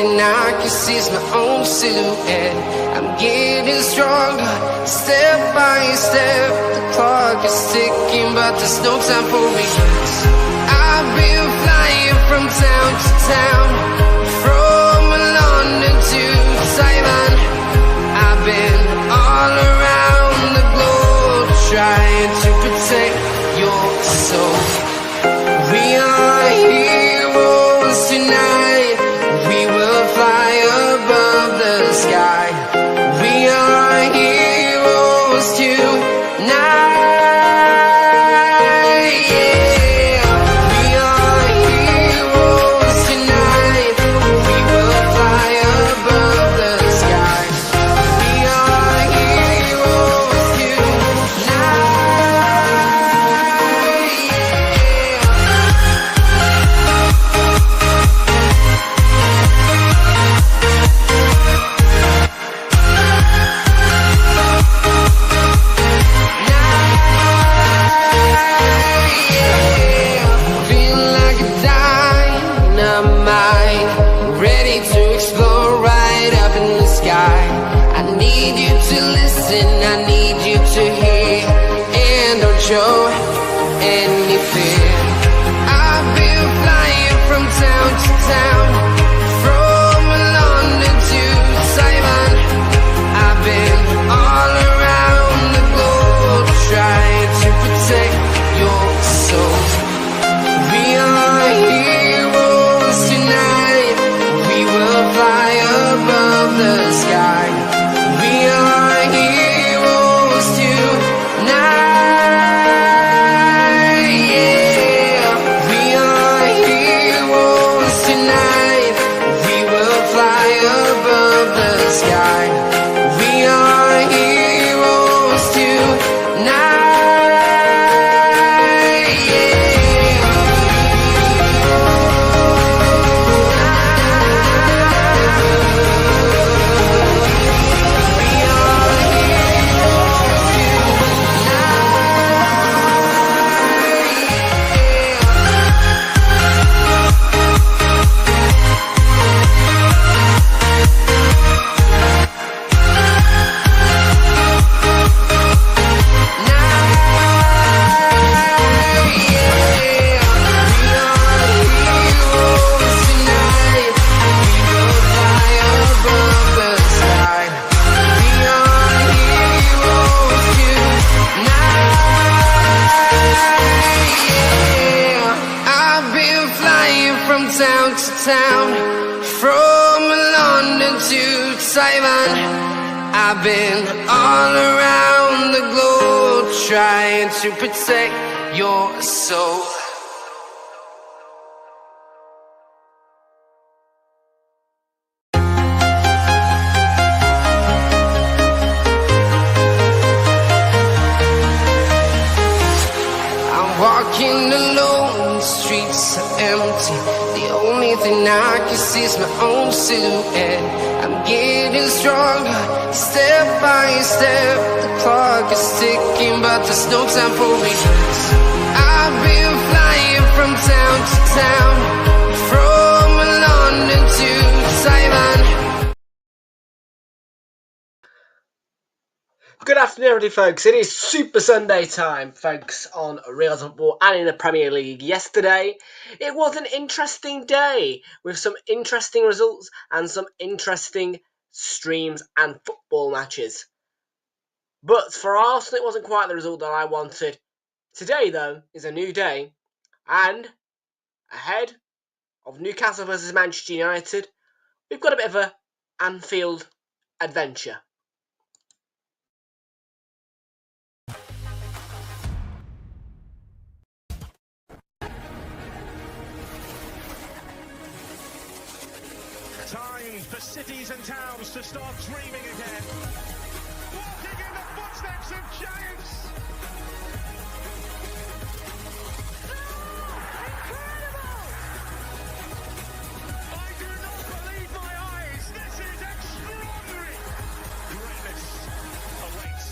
thing I can see is my own silhouette. I'm getting stronger, step by step. The clock is ticking, but there's no time for regrets. I've been flying from town to town, from London to Taiwan. I've been all around the globe, trying to protect your soul. We are heroes tonight. We will fly above the sky. We are heroes tonight. Yeah. We are heroes tonight. We will fly above the sky. We are heroes tonight. Feel like a dynamite, ready to explode right up in the sky. I need you to listen, I need you to hear, and don't show any fear. I've been flying from town to town, from London to Taiwan. I've been all around the globe, trying to protect your soul. We are heroes tonight. We will fly above the sky. We are heroes tonight. Yeah. We are heroes tonight. We will fly above the sky. We are heroes tonight. Town to town, from London to Taiwan. I've been all around the globe, trying to protect your soul. I'm walking alone, the streets are empty. The only thing I can see is my own silhouette. I'm getting stronger, step by step. The clock is ticking, but there's no time for regrets. I've been flying from town to town, from London to Taiwan. Good afternoon, everybody, folks. It is Super Sunday time, folks, on Realltom and in the Premier League. Yesterday, it was an interesting day with some interesting results and some interesting streams and football matches. But for Arsenal, it wasn't quite the result that I wanted. Today, though, is a new day, and ahead of Newcastle versus Manchester United, we've got a bit of an Anfield adventure. Time for cities and towns to start dreaming again. Walking in the footsteps of giants. Incredible! I do not believe my eyes. This is extraordinary. Greatness awaits.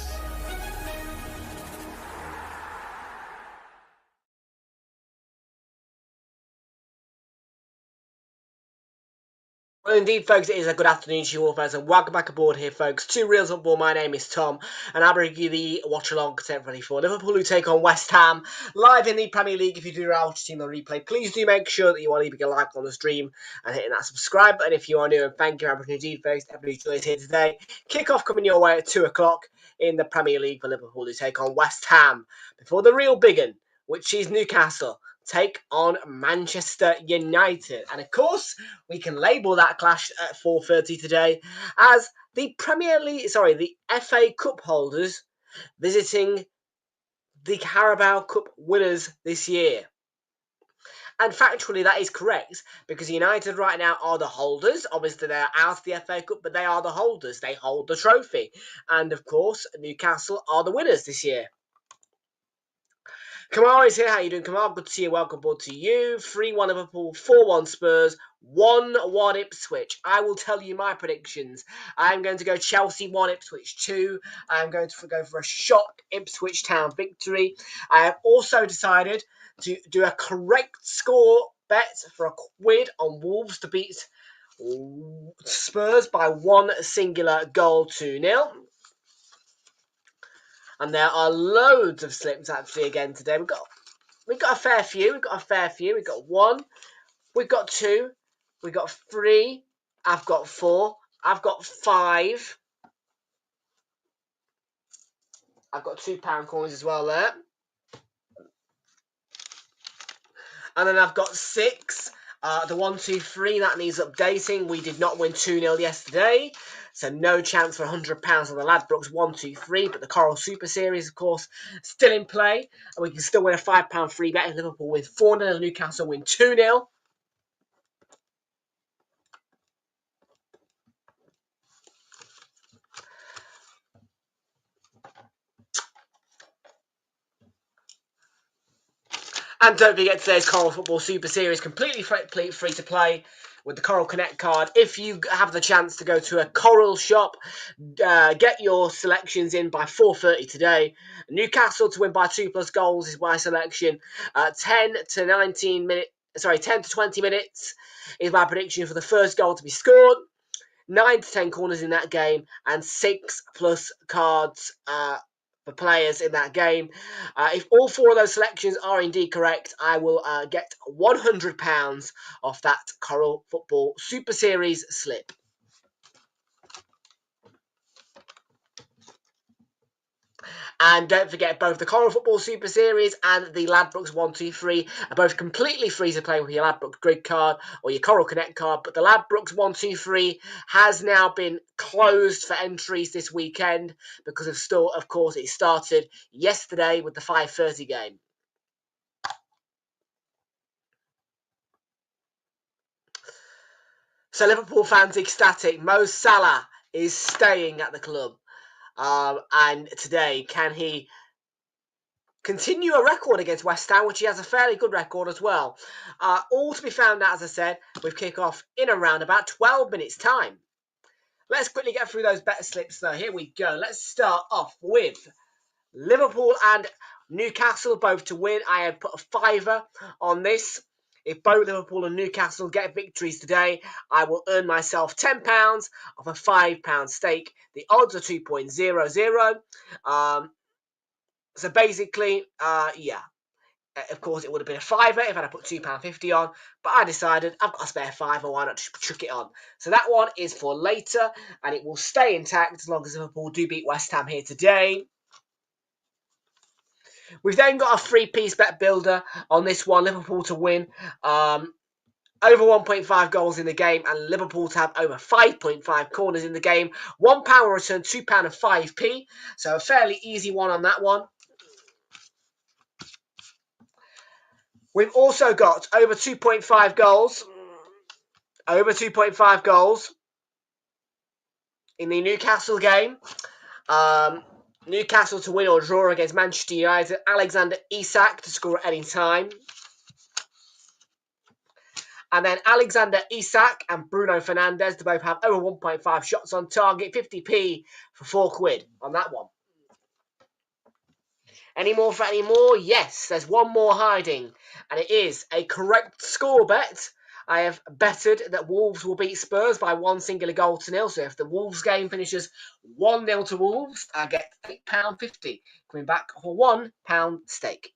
Well, indeed, folks, it is a good afternoon to you all, folks, and welcome back aboard here, folks, to Real Football. My name is Tom, and I'll bring you the watch-along content ready for Liverpool, who take on West Ham, live in the Premier League. If you do watch team on replay, please do make sure that you are leaving a like on the stream and hitting that subscribe button if you are new, and thank you, indeed, folks, everybody who joined here today. Kick-off coming your way at 2 o'clock in the Premier League for Liverpool, who take on West Ham, before the real big one, which is Newcastle, take on Manchester United. And of course, we can label that clash at 4:30 today as the the FA Cup holders visiting the Carabao Cup winners this year. And factually, that is correct, because United right now are the holders. Obviously, they're out of the FA Cup, but they are the holders. They hold the trophy. And of course, Newcastle are the winners this year. Kamar is here. How you doing, Kamar? Good to see you. Welcome aboard to you. 3-1 Liverpool, 4-1 Spurs, 1-1 Ipswich. I will tell you my predictions. I'm going to go Chelsea 1, Ipswich 2. I'm going to go for a shock Ipswich Town victory. I have also decided to do a correct score bet for a quid on Wolves to beat Spurs by 1 singular goal to 0. And there are loads of slips actually again today. We've got a fair few. We've got 1. We've got 2. We've got 3. I've got 4. I've got 5. I've got £2 coins as well there. And then I've got 6. The 1, 2, 3, that needs updating. We did not win 2-0 yesterday, so no chance for £100 on the Ladbrokes 1, 2, 3. But the Coral Super Series, of course, still in play, and we can still win a £5 free bet if Liverpool win 4-0 and Newcastle win 2-0. And don't forget today's Coral Football Super Series, completely free to play with the Coral Connect card. If you have the chance to go to a Coral shop, get your selections in by 4:30 today. Newcastle to win by 2+ goals is my selection. 10 to 20 minutes is my prediction for the first goal to be scored. 9 to 10 corners in that game, and 6+ cards for players in that game. If all 4 of those selections are indeed correct, I will get £100 off that Coral Football Super Series slip. And don't forget, both the Coral Football Super Series and the Ladbrokes 1, 2, 3 are both completely free to play with your Ladbrokes Grid card or your Coral Connect card. But the Ladbrokes 1, 2, 3 has now been closed for entries this weekend because of course, it started yesterday with the 5:30 game. So Liverpool fans ecstatic. Mo Salah is staying at the club. And today, can he continue a record against West Ham, which he has a fairly good record as well? All to be found out, as I said, with kick-off in around about 12 minutes' time. Let's quickly get through those better slips, though. Here we go. Let's start off with Liverpool and Newcastle, both to win. I have put a £5 on this. If both Liverpool and Newcastle get victories today, I will earn myself £10 off a £5 stake. The odds are 2.00. So basically, of course, it would have been a £5 if I had put £2.50 on, but I decided I've got a spare £5, why not just chuck it on? So that one is for later, and it will stay intact as long as Liverpool do beat West Ham here today. We've then got a 3-piece bet builder on this one, Liverpool to win over 1.5 goals in the game, and Liverpool to have over 5.5 corners in the game. £1 will return £2 and 5p, so a fairly easy one on that one. We've also got over 2.5 goals. Over 2.5 goals in the Newcastle game. Newcastle to win or draw against Manchester United. Alexander Isak to score at any time. And then Alexander Isak and Bruno Fernandes to both have over 1.5 shots on target. 50p for £4 on that one. Any more for any more? Yes, there's one more hiding. And it is a correct score bet I have betted that Wolves will beat Spurs by 1-0. So if the Wolves game finishes 1-0 to Wolves, I get £8.50 coming back for £1 stake.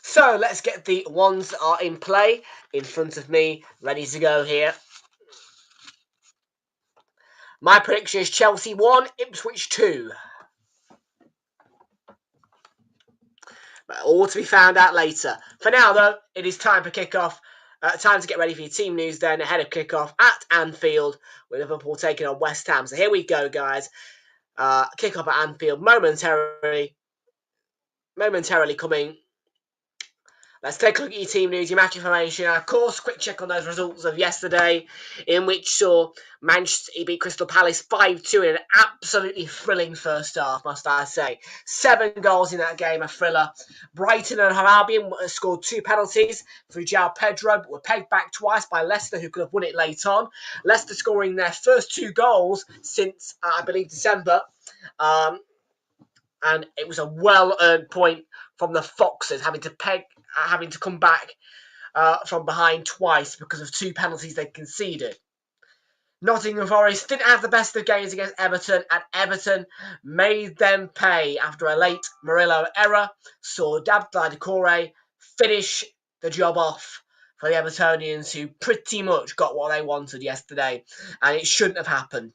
So let's get the ones that are in play in front of me, ready to go here. My prediction is Chelsea 1, Ipswich 2. But all to be found out later. For now, though, it is time for kick-off. Time to get ready for your team news then ahead of kick-off at Anfield with Liverpool taking on West Ham. So here we go, guys. Kick-off at Anfield momentarily coming. Let's take a look at your team news, your match information, and of course, quick check on those results of yesterday, in which saw Manchester City beat Crystal Palace 5-2 in an absolutely thrilling first half, must I say. 7 goals in that game, a thriller. Brighton and Albion scored 2 penalties through João Pedro, but were pegged back twice by Leicester, who could have won it late on. Leicester scoring their first 2 goals since, I believe, December. And it was a well-earned point from the Foxes, having to come back from behind twice because of 2 penalties they conceded. Nottingham Forest didn't have the best of games against Everton, and Everton made them pay after a late Murillo error. Saw Dabda Decore finish the job off for the Evertonians, who pretty much got what they wanted yesterday, and it shouldn't have happened.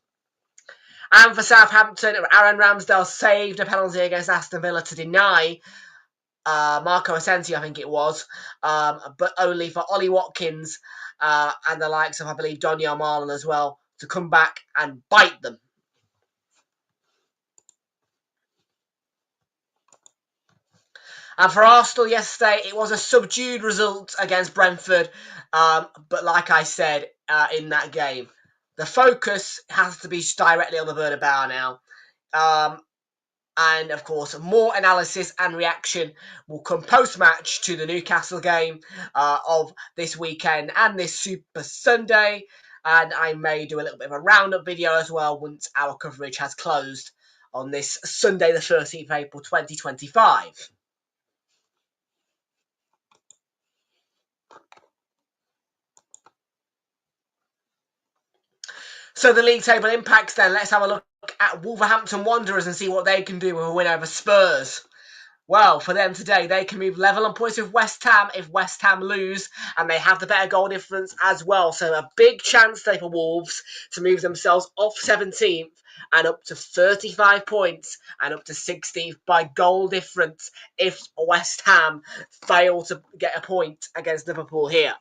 And for Southampton, Aaron Ramsdale saved a penalty against Aston Villa to deny Marco Asensio, I think it was, but only for Ollie Watkins and the likes of, I believe, Donyell Marlon as well, to come back and bite them. And for Arsenal yesterday, it was a subdued result against Brentford, but like I said in that game, the focus has to be directly on the Bernabeu now. And, of course, more analysis and reaction will come post-match to the Newcastle game of this weekend and this Super Sunday. And I may do a little bit of a roundup video as well once our coverage has closed on this Sunday, the 13th of April, 2025. So the league table impacts then. Let's have a look at Wolverhampton Wanderers and see what they can do with a win over Spurs. Well, for them today, they can move level on points with West Ham if West Ham lose, and they have the better goal difference as well. So a big chance today for Wolves to move themselves off 17th and up to 35 points and up to 16th by goal difference if West Ham fail to get a point against Liverpool here.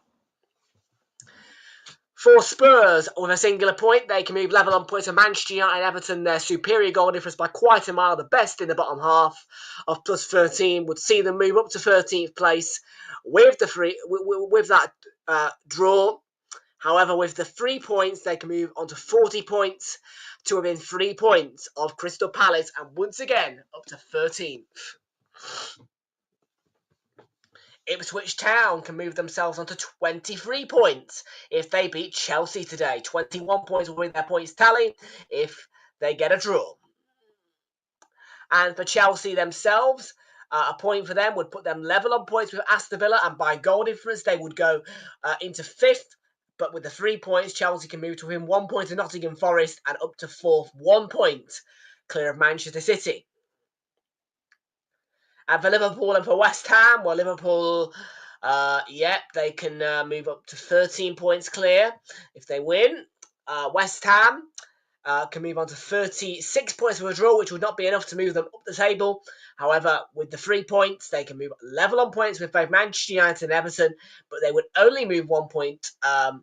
For Spurs, with a singular point, they can move level on points with Manchester United and Everton. Their superior goal difference by quite a mile, the best in the bottom half of plus 13, would see them move up to 13th place with that draw. However, with the 3 points, they can move on to 40 points to within 3 points of Crystal Palace and once again up to 13th. Ipswich Town can move themselves onto 23 points if they beat Chelsea today. 21 points will win their points tally if they get a draw. And for Chelsea themselves, a point for them would put them level on points with Aston Villa, and by goal difference they would go into 5th. But with the 3 points, Chelsea can move to within 1 point of Nottingham Forest and up to 4th, 1 point clear of Manchester City. And for Liverpool and for West Ham, well, Liverpool, they can move up to 13 points clear if they win. West Ham can move on to 36 points with a draw, which would not be enough to move them up the table. However, with the 3 points, they can move level on points with both Manchester United and Everton, but they would only move 1 point up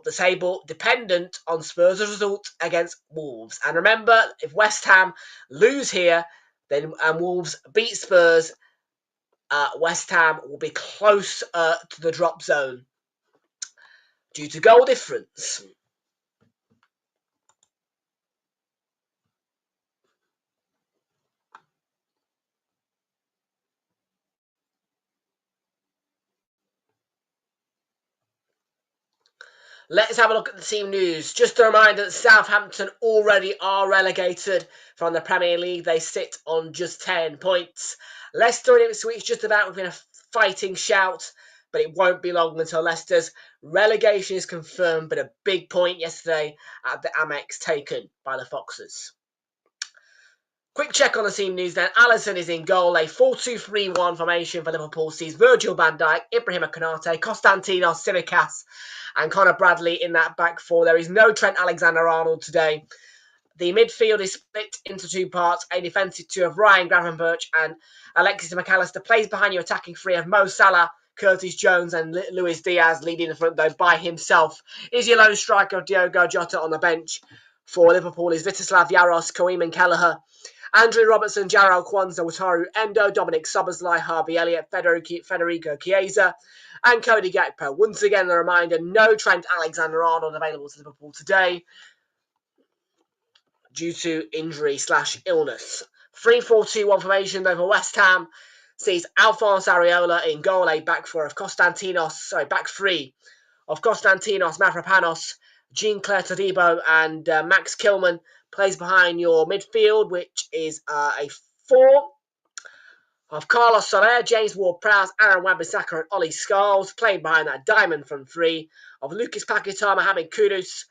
the table, dependent on Spurs' result against Wolves. And remember, if West Ham lose here, then Wolves beat Spurs, West Ham will be close to the drop zone due to goal difference. Let's have a look at the team news. Just a reminder that Southampton already are relegated from the Premier League. They sit on just 10 points. Leicester and Ipswich just about within fighting shout, but it won't be long until Leicester's relegation is confirmed, but a big point yesterday at the Amex taken by the Foxes. Quick check on the team news then. Alisson is in goal. A 4-2-3-1 formation for Liverpool sees Virgil van Dijk, Ibrahim Konate, Konstantinos Tsimikas and Conor Bradley in that back four. There is no Trent Alexander-Arnold today. The midfield is split into two parts. A defensive two of Ryan Gravenberch and Alexis McAllister plays behind your attacking three of Mo Salah, Curtis Jones and Luis Diaz leading the front though by himself. Is your lone striker Diogo Jota on the bench for Liverpool is Vitislav Yaros, Koeman Kelleher, Andrew Robertson, Jarrell Kwanzaa, Wataru Endo, Dominic Szoboszlai, Harvey Elliott, Federico Chiesa and Cody Gakpo. Once again, a reminder, no Trent Alexander-Arnold available to Liverpool today due to injury/illness. 3-4-2-1 formation though for West Ham sees Alphonse Areola in goal, a back three of Konstantinos Mavropanos, Jean-Claire Todibo and Max Kilman plays behind your midfield, which is a four of Carlos Soler, James Ward-Prowse, Aaron Wan-Bissaka and Ollie Scholes, playing behind that diamond front three of Lucas Paquetá, Mohamed Kudus,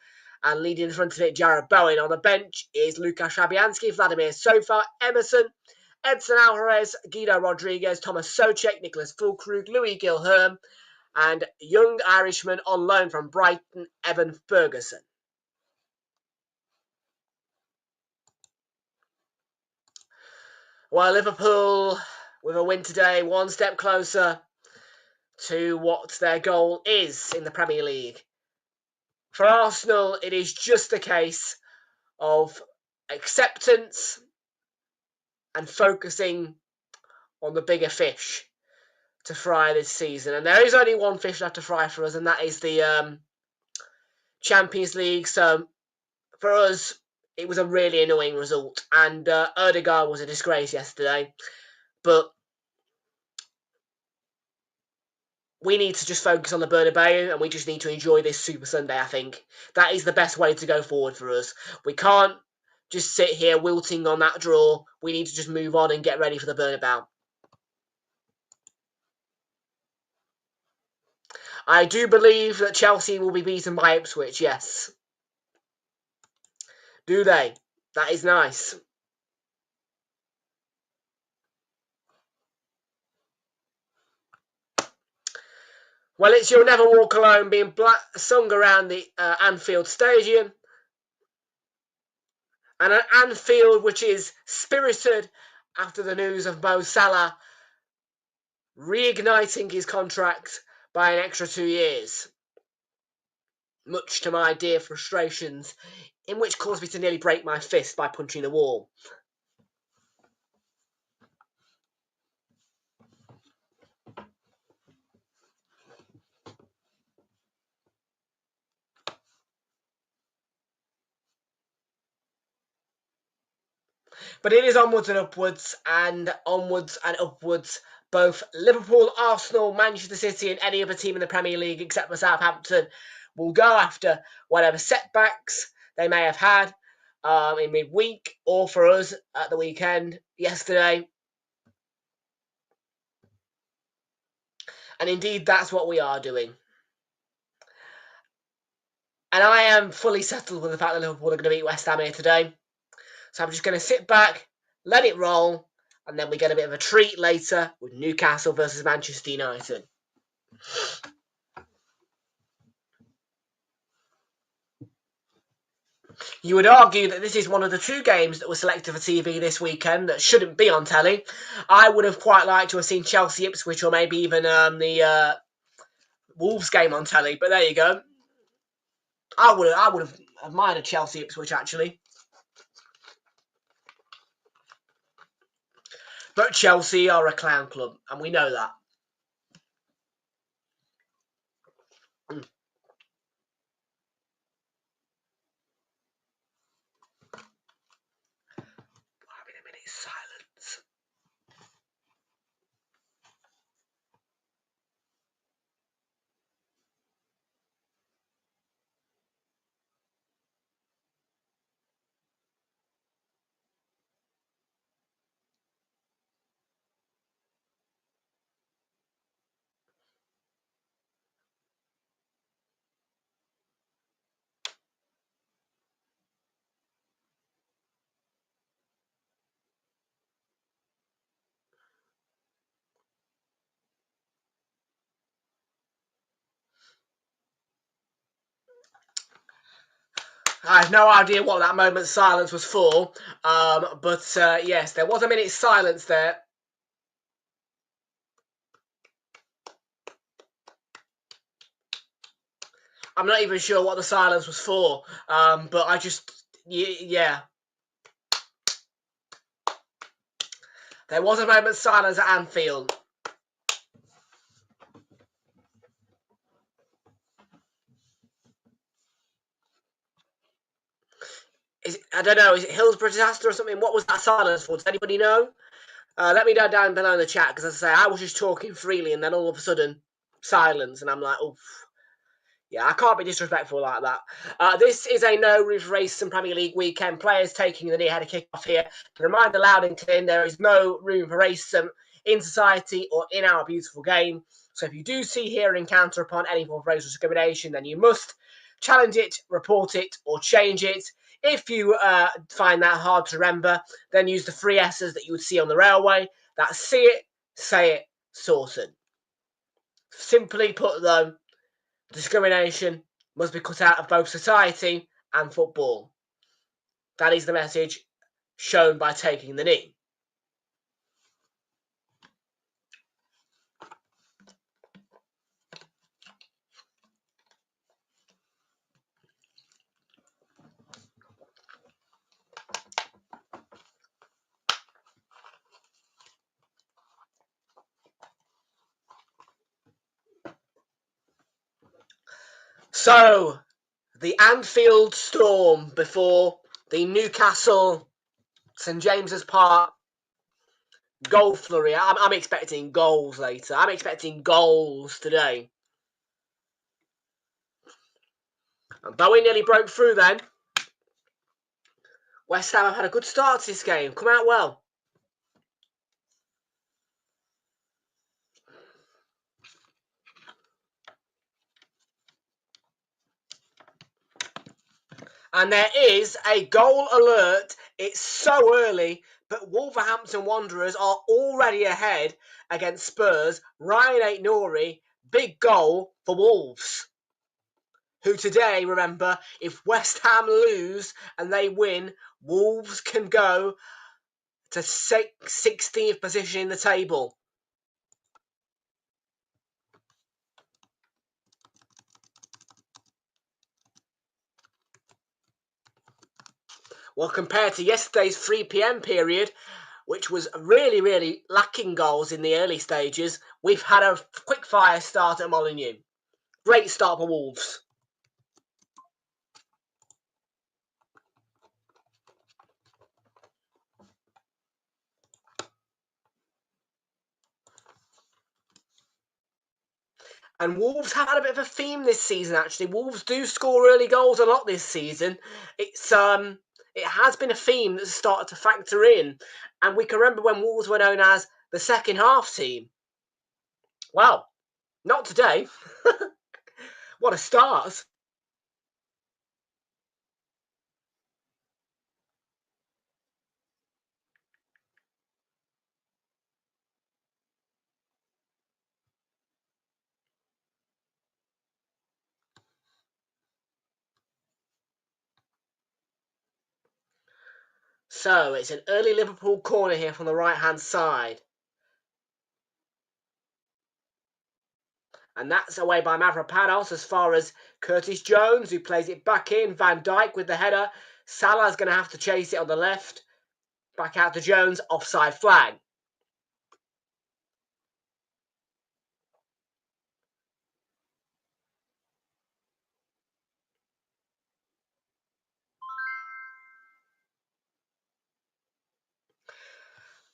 and leading in front of it, Jarrod Bowen. On the bench is Lukasz Fabianski, Vladimir Sofa, Emerson, Edson Alvarez, Guido Rodriguez, Thomas Souček, Nicholas Füllkrug, Louis Gilherm, and young Irishman on loan from Brighton, Evan Ferguson. Well, Liverpool, with a win today, one step closer to what their goal is in the Premier League. For Arsenal, it is just a case of acceptance and focusing on the bigger fish to fry this season. And there is only one fish left to fry for us, and that is the Champions League. So for us, it was a really annoying result. And Ødegaard was a disgrace yesterday. But we need to just focus on the Bernabeu, and we just need to enjoy this Super Sunday, I think. That is the best way to go forward for us. We can't just sit here wilting on that draw. We need to just move on and get ready for the Bernabeu. I do believe that Chelsea will be beaten by Ipswich, yes. Do they? That is nice. Well, it's You'll Never Walk Alone being sung around the Anfield Stadium. And an Anfield which is spirited after the news of Mo Salah reigniting his contract by an extra 2 years. Much to my dear frustrations, in which caused me to nearly break my fist by punching the wall. But it is onwards and upwards, both Liverpool, Arsenal, Manchester City and any other team in the Premier League except for Southampton will go after whatever setbacks they may have had in midweek or for us at the weekend yesterday. And indeed, that's what we are doing. And I am fully settled with the fact that Liverpool are going to beat West Ham here today. So I'm just going to sit back, let it roll, and then we get a bit of a treat later with Newcastle versus Manchester United. You would argue that this is one of the two games that were selected for TV this weekend that shouldn't be on telly. I would have quite liked to have seen Chelsea Ipswich or maybe even the Wolves game on telly, but there you go. I would have admired a Chelsea Ipswich actually. But Chelsea are a clown club, and we know that. Having a minute's silence. I have no idea what that moment's silence was for, but yes, there was a minute's silence there. I'm not even sure what the silence was for, but I just, yeah. There was a moment's silence at Anfield. I don't know, is it Hillsborough disaster or something? What was that silence for? Does anybody know? Let me know down below in the chat, because as I say, I was just talking freely and then all of a sudden, silence, and I'm like, oof. Yeah, I can't be disrespectful like that. This is a no roof Racing Premier League weekend. Players taking the knee ahead of kick-off here. To remind the loud and clear, there is no room for racism in society or in our beautiful game. So if you do see, hear, encounter upon any form of racial discrimination, then you must challenge it, report it, or change it. If you find that hard to remember, then use the 3 S's that you would see on the railway. That's see it, say it, sorted. Simply put, though, discrimination must be cut out of both society and football. That is the message shown by taking the knee. So, the Anfield Storm before the Newcastle St James's Park goal flurry. I'm expecting goals later. I'm expecting goals today. And Bowie nearly broke through then. West Ham have had a good start to this game. Come out well. And there is a goal alert. It's so early, but Wolverhampton Wanderers are already ahead against Spurs. Ryan Aït-Nouri, big goal for Wolves, who today, remember, if West Ham lose and they win, Wolves can go to 16th position in the table. Well, compared to yesterday's 3 p.m. period, which was really, really lacking goals in the early stages, we've had a quick-fire start at Molineux. Great start for Wolves. And Wolves have had a bit of a theme this season, actually. Wolves do score early goals a lot this season. It has been a theme that's started to factor in. And we can remember when Wolves were known as the second half team. Well, not today. What a start. So, it's an early Liverpool corner here from the right-hand side. And that's away by Mavropanos as far as Curtis Jones, who plays it back in. Van Dijk with the header. Salah's going to have to chase it on the left. Back out to Jones, offside flag.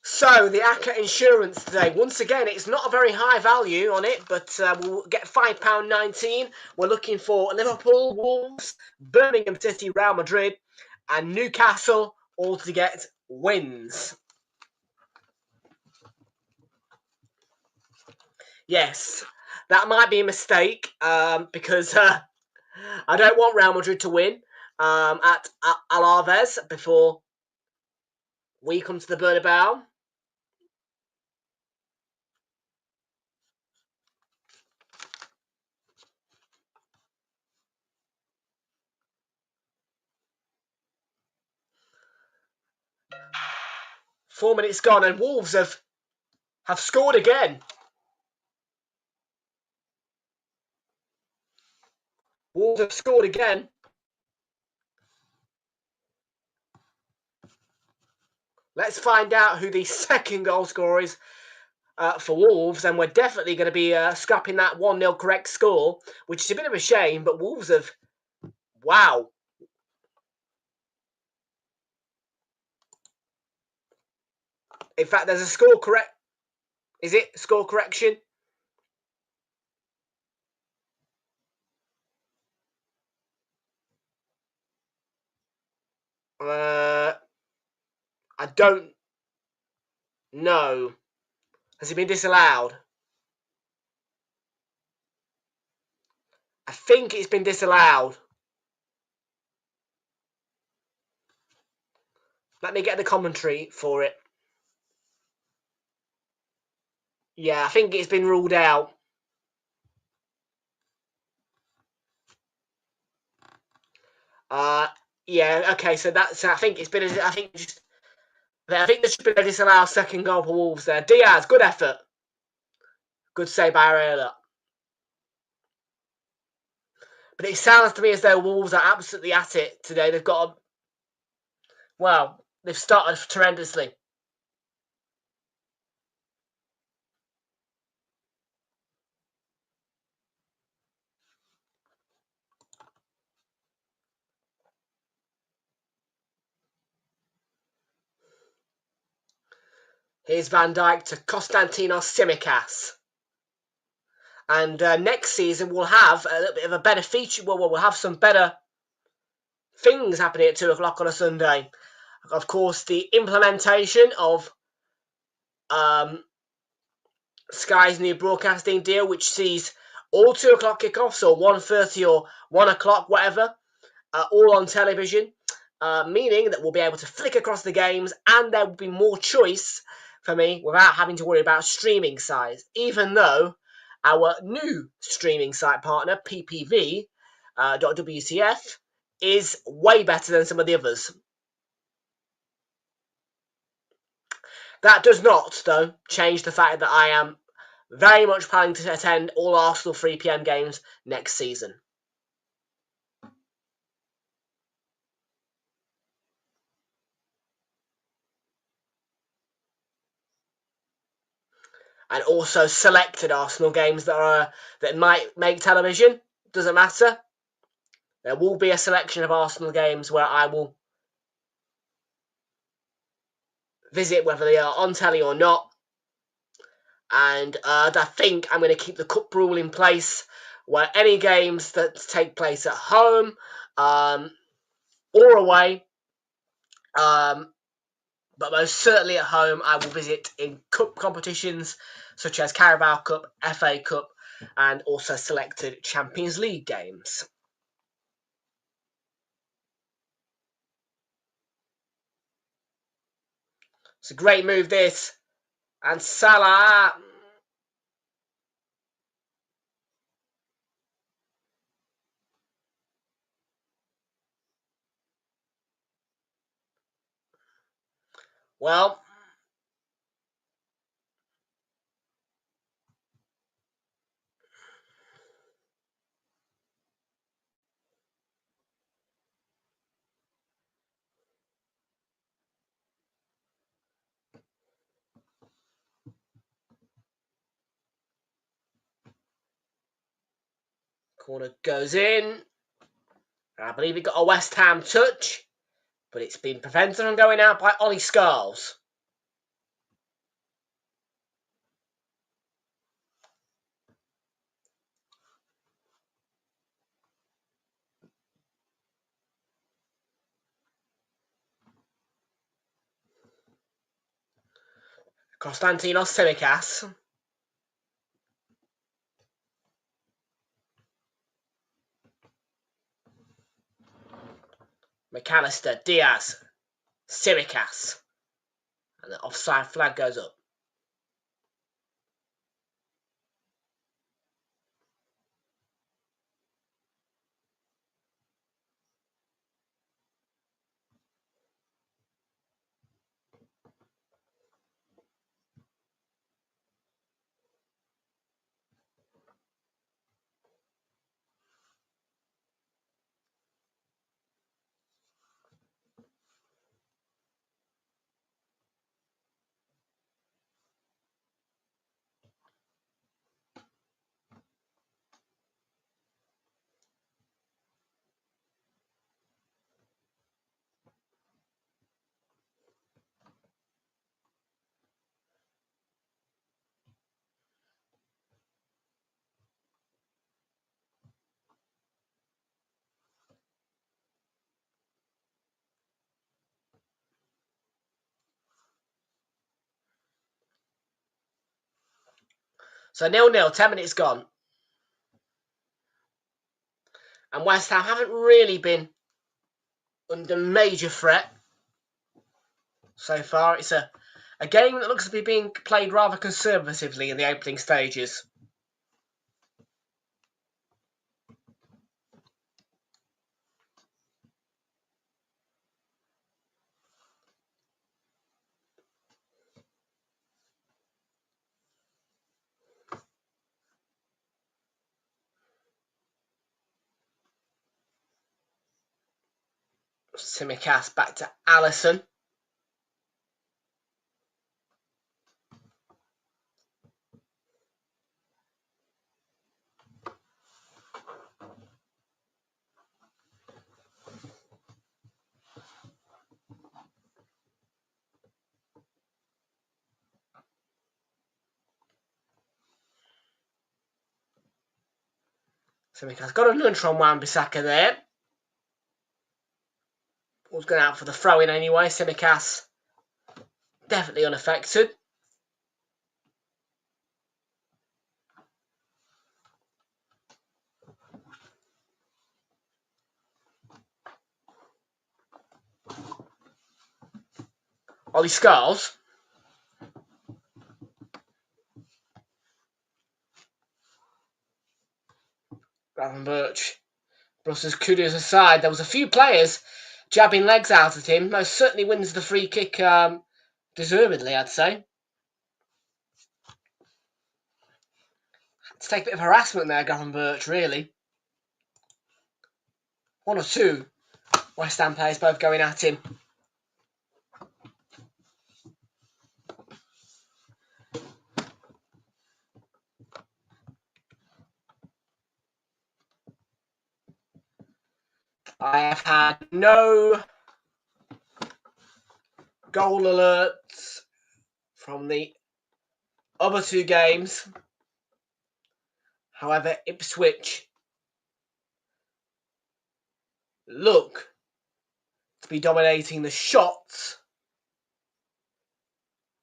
So, the ACCA insurance today. Once again, it's not a very high value on it, but we'll get £5.19. We're looking for Liverpool, Wolves, Birmingham City, Real Madrid, and Newcastle all to get wins. Yes, that might be a mistake because I don't want Real Madrid to win at Alaves before we come to the Bernabeu. 4 minutes gone, and Wolves have scored again. Wolves have scored again. Let's find out who the second goal scorer is for Wolves, and we're definitely going to be scrapping that 1-0 correct score, which is a bit of a shame, but Wolves have... Wow. In fact, there's a score correct... Is it score correction? I don't know. Has it been disallowed? I think it's been disallowed. Let me get the commentary for it. Yeah, I think it's been ruled out. Yeah, okay, so that's... I think it's been... I think there should be a disallowed second goal for Wolves there. Diaz, good effort. Good save by Realltom. But it sounds to me as though Wolves are absolutely at it today. They've got a... Well, they've started tremendously. Here's Van Dijk to Konstantinos Tsimikas. And next season we'll have a little bit of a better feature. Well, we'll have some better things happening at 2 o'clock on a Sunday. Of course, the implementation of Sky's new broadcasting deal, which sees all 2 o'clock kickoffs, or 1:30 or 1 o'clock, whatever, all on television, meaning that we'll be able to flick across the games and there will be more choice for me without having to worry about streaming size, even though our new streaming site partner, PPV.WTF, is way better than some of the others. That does not, though, change the fact that I am very much planning to attend all Arsenal 3 PM games next season. And also selected Arsenal games that might make television. Doesn't matter. There will be a selection of Arsenal games where I will visit, whether they are on telly or not. And I think I'm going to keep the cup rule in place, where any games that take place at home or away, but most certainly at home, I will visit in cup competitions such as Carabao Cup, FA Cup, and also selected Champions League games. It's a great move, this. And Salah. Well, corner goes in. I believe he got a West Ham touch, but it's been prevented from going out by Ollie Scholes. Konstantinos Tsimikas. McAllister, Diaz, Tsimikas. And the offside flag goes up. So 0-0, 10 minutes gone. And West Ham haven't really been under major threat so far. It's a game that looks to be being played rather conservatively in the opening stages. Tsimikas back to Allison. Tsimikas got a nudge from Wan-Bissaka there. Was going out for the throw-in anyway. Tsimikas definitely unaffected. Ollie Scholes. Gravenberch. Brussels Kudus aside. There was a few players jabbing legs out at him. Most certainly wins the free kick deservedly, I'd say. Had to take a bit of harassment there, Gravenberch, really. One or two West Ham players both going at him. I have had no goal alerts from the other two games. However, Ipswich look to be dominating the shots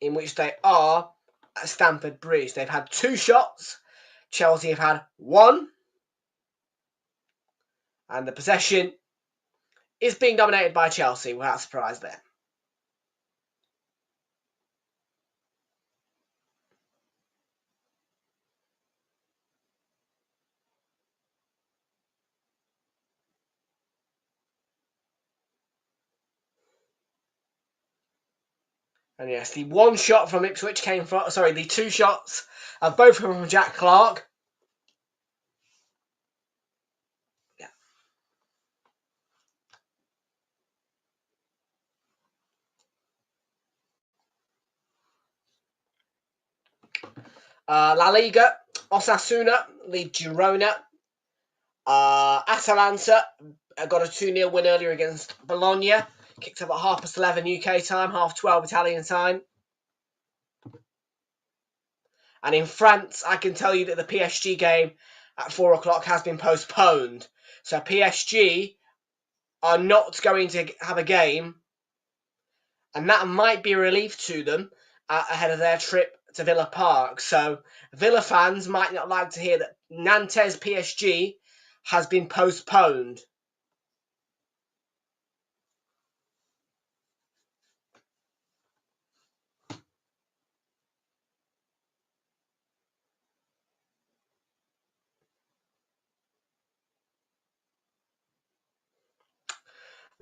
in which they are at Stamford Bridge. They've had 2 shots. Chelsea have had 1. And the possession is being dominated by Chelsea, without surprise there. And yes, the 1 shot from Ipswich came from... Sorry, the 2 shots have both come from Jack Clark. Yeah. La Liga, Osasuna lead Girona. Atalanta got a 2-0 win earlier against Bologna. Kicked up at 11:30 UK time, 12:30 Italian time. And in France, I can tell you that the PSG game at 4 o'clock has been postponed. So PSG are not going to have a game. And that might be a relief to them ahead of their trip to Villa Park. So Villa fans might not like to hear that Nantes PSG has been postponed.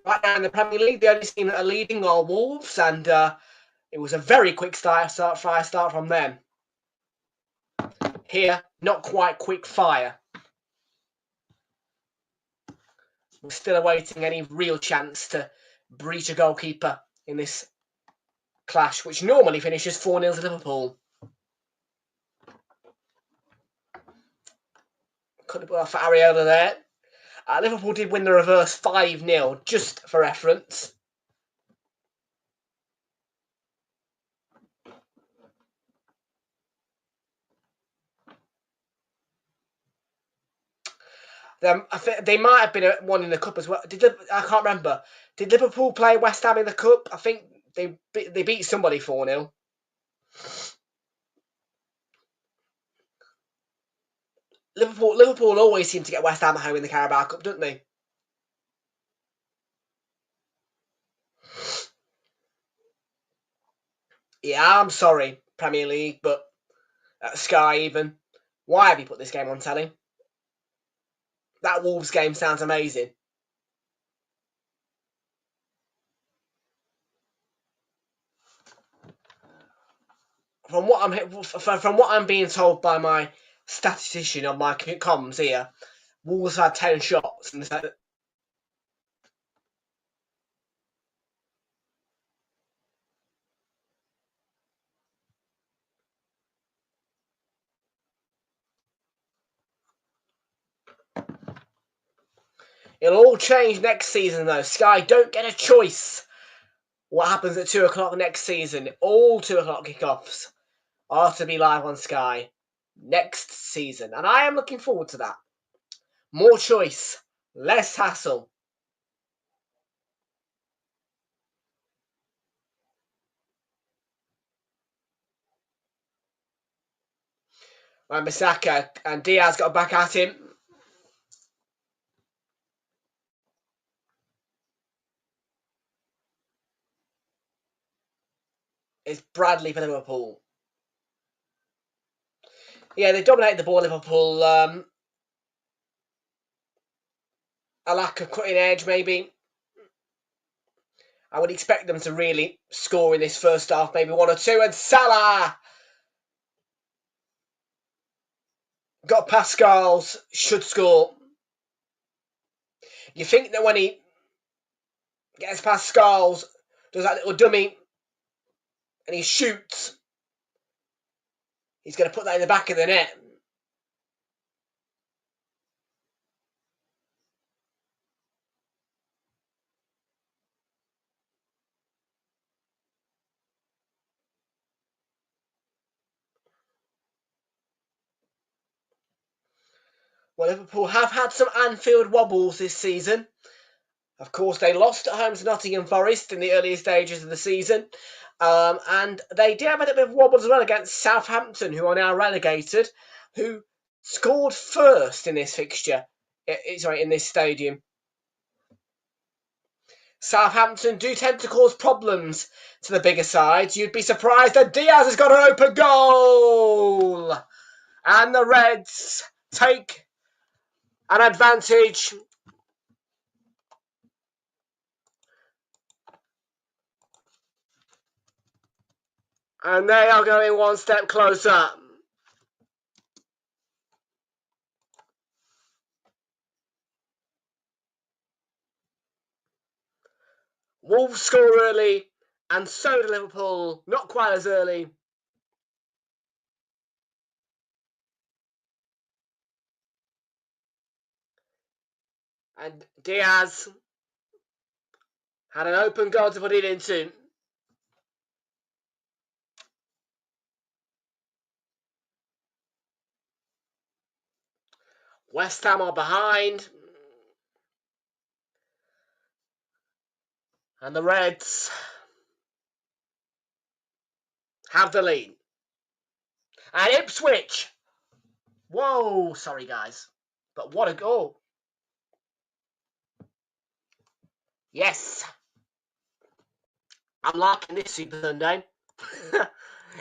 Right now in the Premier League, the only team that are leading are Wolves, and it was a very quick fire start from them. Here, not quite quick fire. We're still awaiting any real chance to breach a goalkeeper in this clash, which normally finishes 4-0 to Liverpool. Could have put off for Areola there. Liverpool did win the reverse 5-0, just for reference. They might have been one in the cup as well. I can't remember. Did Liverpool play West Ham in the cup? I think they beat somebody 4-0. Liverpool always seem to get West Ham at home in the Carabao Cup, don't they? Yeah, I'm sorry, Premier League, but Sky even. Why have you put this game on telly? That Wolves game sounds amazing. From what I'm being told by my statistician on my comms here, Wolves had 10 shots and it'll all change next season though. Sky don't get a choice. What happens at 2 o'clock next season? All 2 o'clock kickoffs are to be live on Sky next season, and I am looking forward to that. More choice, less hassle. Wan-Bissaka and Diaz got back at him. It's Bradley for Liverpool. Yeah, they dominated the ball, Liverpool. A lack of cutting edge, maybe. I would expect them to really score in this first half, maybe 1 or 2. And Salah got Pascal's, should score. You think that when he gets Pascal's, does that little dummy, and he shoots, he's going to put that in the back of the net. Well, Liverpool have had some Anfield wobbles this season. Of course, they lost at home to Nottingham Forest in the earlier stages of the season. And they did have a bit of wobbles as well against Southampton, who are now relegated, who scored first in this fixture. In this stadium. Southampton do tend to cause problems to the bigger sides. You'd be surprised that Diaz has got an open goal. And the Reds take an advantage. And they are going one step closer. Wolves score early, and so do Liverpool. Not quite as early. And Diaz had an open goal to put it into. West Ham are behind. And the Reds have the lead. And Ipswich. Whoa, sorry guys. But what a goal. Yes. I'm liking this Super Sunday.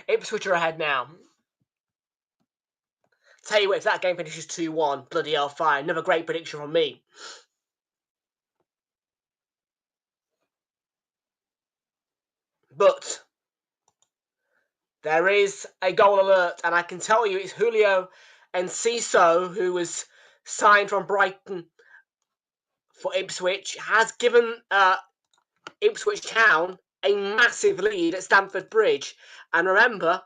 Ipswich are ahead now. Tell you what, if that game finishes 2-1, bloody hell fine. Another great prediction from me. But there is a goal alert, and I can tell you it's Julio Enciso, who was signed from Brighton for Ipswich, has given Ipswich Town a massive lead at Stamford Bridge. And remember,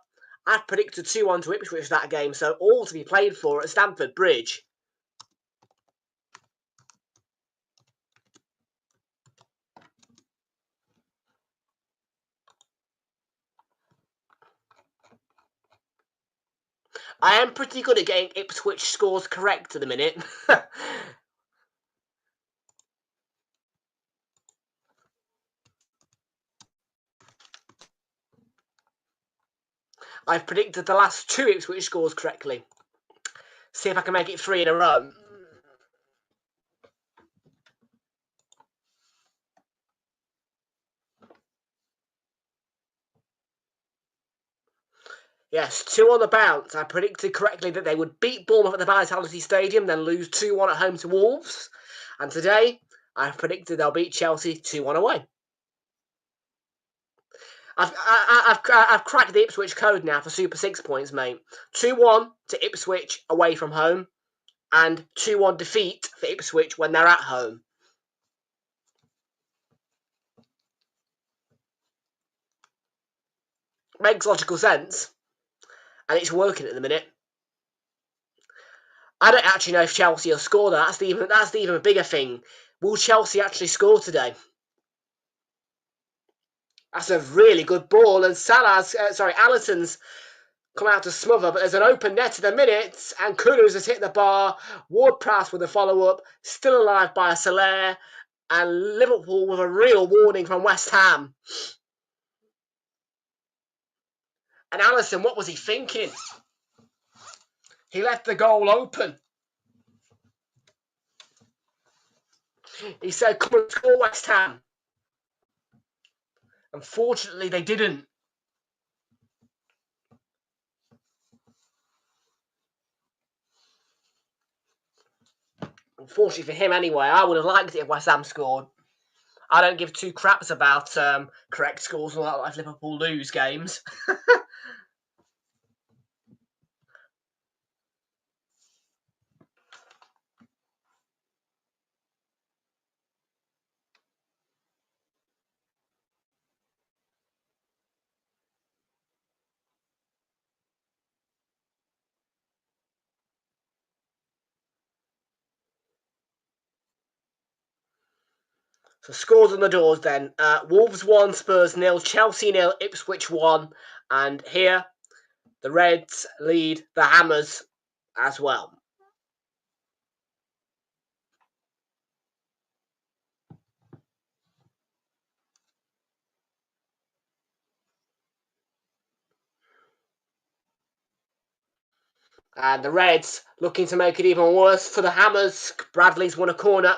I predicted 2-1 to Ipswich that game, so all to be played for at Stamford Bridge. I am pretty good at getting Ipswich scores correct at the minute. I've predicted the last 2 Ipswich scores correctly. See if I can make it 3 in a row. Yes, 2 on the bounce. I predicted correctly that they would beat Bournemouth at the Vitality Stadium, then lose 2-1 at home to Wolves. And today, I've predicted they'll beat Chelsea 2-1 away. I've cracked the Ipswich code now for Super 6 points, mate. 2-1 to Ipswich away from home, and 2-1 defeat for Ipswich when they're at home. Makes logical sense, and it's working at the minute. I don't actually know if Chelsea will score that. That's the even bigger thing. Will Chelsea actually score today? That's a really good ball, and Allison's come out to smother, but there's an open net in a minute, and Kudus has hit the bar. Ward-Prowse with a follow-up, still alive by a Soler, and Liverpool with a real warning from West Ham. And Allison, what was he thinking? He left the goal open. He said, come and score, West Ham. Unfortunately, they didn't. Unfortunately for him anyway, I would have liked it if West Ham scored. I don't give 2 craps about correct scores and all that, like Liverpool lose games. So scores on the doors then. Wolves 1, Spurs 0, Chelsea 0, Ipswich 1. And here, the Reds lead the Hammers as well. And the Reds looking to make it even worse for the Hammers. Bradley's won a corner.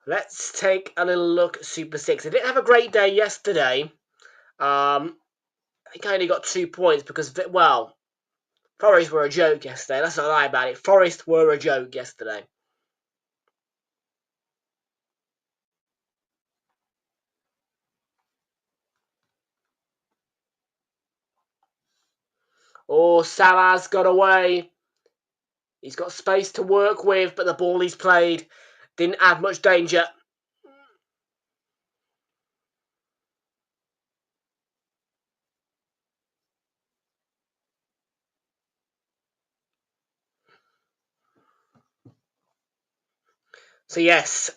Let's take a little look at Super 6. I didn't have a great day yesterday. I think I only got 2 points because, well, Forest were a joke yesterday. Let's not lie about it. Forest were a joke yesterday. Oh, Salah's got away. He's got space to work with, but the ball he's played didn't add much danger. So yes,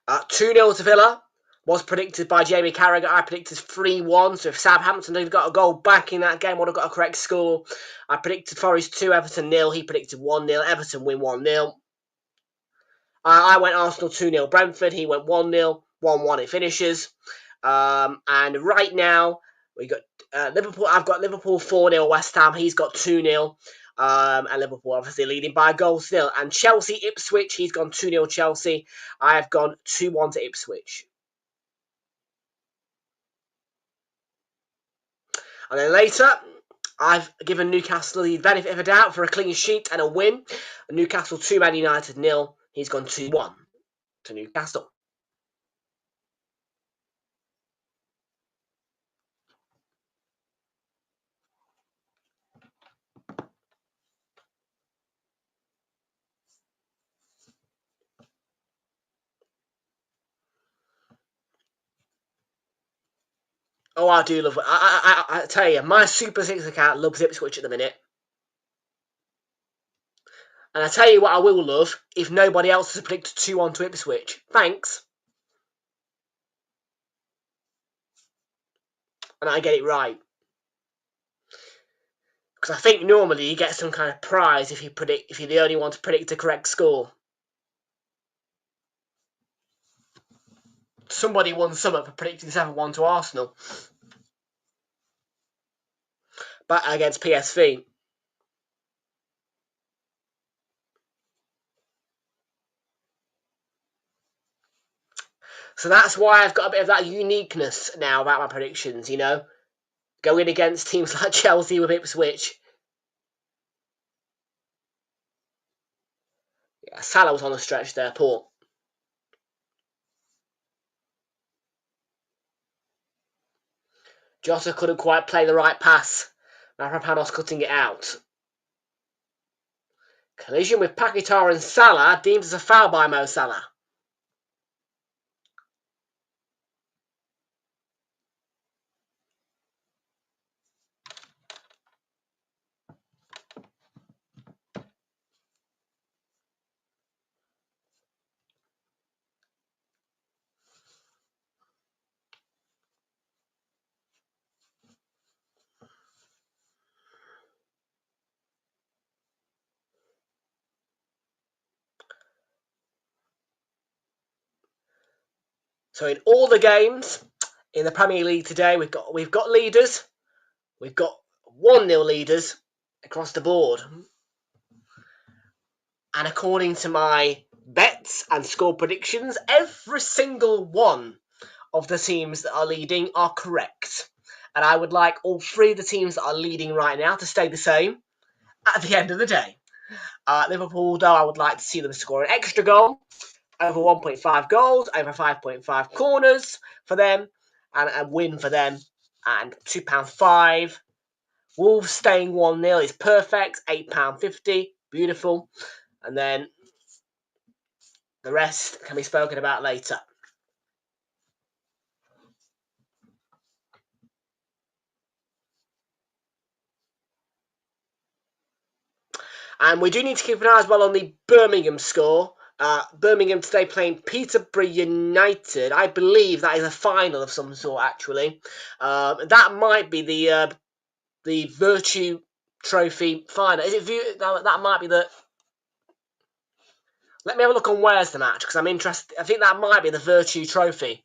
2-0 to Villa was predicted by Jamie Carragher. I predicted 3-1. So if Southampton had got a goal back in that game, would have got a correct score. I predicted Forest 2, Everton 0. He predicted 1-0. Everton win 1-0. I went Arsenal 2-0 Brentford. He went 1-0. 1-1 it finishes. And right now, we got Liverpool. I've got Liverpool 4-0 West Ham. He's got 2-0. And Liverpool obviously leading by a goal still. And Chelsea, Ipswich, he's gone 2-0 Chelsea. I have gone 2-1 to Ipswich. And then later, I've given Newcastle the benefit of a doubt for a clean sheet and a win. Newcastle 2, Man United 0. He's gone 2-1 to Newcastle. Oh, I do love it. I tell you, my Super 6 account loves Ipswich at the minute. And I tell you what I will love, if nobody else has predicted 2-1 to Ipswich. Thanks. And I get it right. Because I think normally you get some kind of prize if you're the only one to predict the correct score. Somebody won something for predicting 7-1 to Arsenal. But against PSV. So that's why I've got a bit of that uniqueness now about my predictions, you know. Going against teams like Chelsea with Ipswich. Yeah, Salah was on the stretch there, poor. Jota couldn't quite play the right pass. Mavropanos cutting it out. Collision with Paquetá and Salah deemed as a foul by Mo Salah. So in all the games in the Premier League today, we've got leaders. We've got 1-0 leaders across the board. And according to my bets and score predictions, every single one of the teams that are leading are correct. And I would like all 3 of the teams that are leading right now to stay the same at the end of the day. Liverpool, though, I would like to see them score an extra goal, over 1.5 goals, over 5.5 corners for them, and a win for them, and £2.5. Wolves staying 1-0 is perfect, £8.50, beautiful. And then the rest can be spoken about later. And we do need to keep an eye as well on the Birmingham score. Birmingham today playing Peterborough United. I believe that is a final of some sort, actually. That might be the Virtue Trophy final. Is it? That might be the... Let me have a look on where's the match, because I'm interested. I think that might be the Virtue Trophy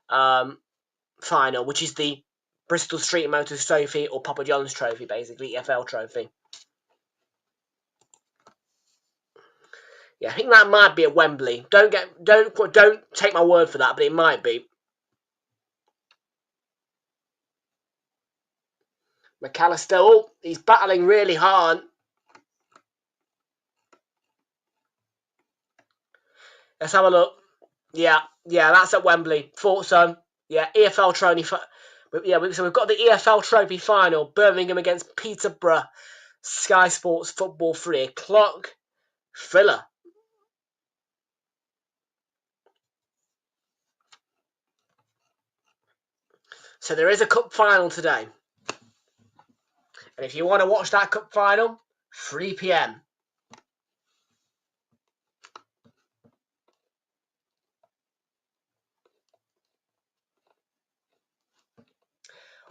final, which is the Bristol Street Motors Trophy or Papa John's Trophy, basically, EFL Trophy. Yeah, I think that might be at Wembley. Don't take my word for that, but it might be. McAllister, oh, he's battling really hard. Let's have a look. Yeah, that's at Wembley. Thought so. Yeah, EFL Trophy. So we've got the EFL Trophy final. Birmingham against Peterborough. Sky Sports Football, 3 o'clock. Thriller. So there is a cup final today. And if you want to watch that cup final, 3 p.m.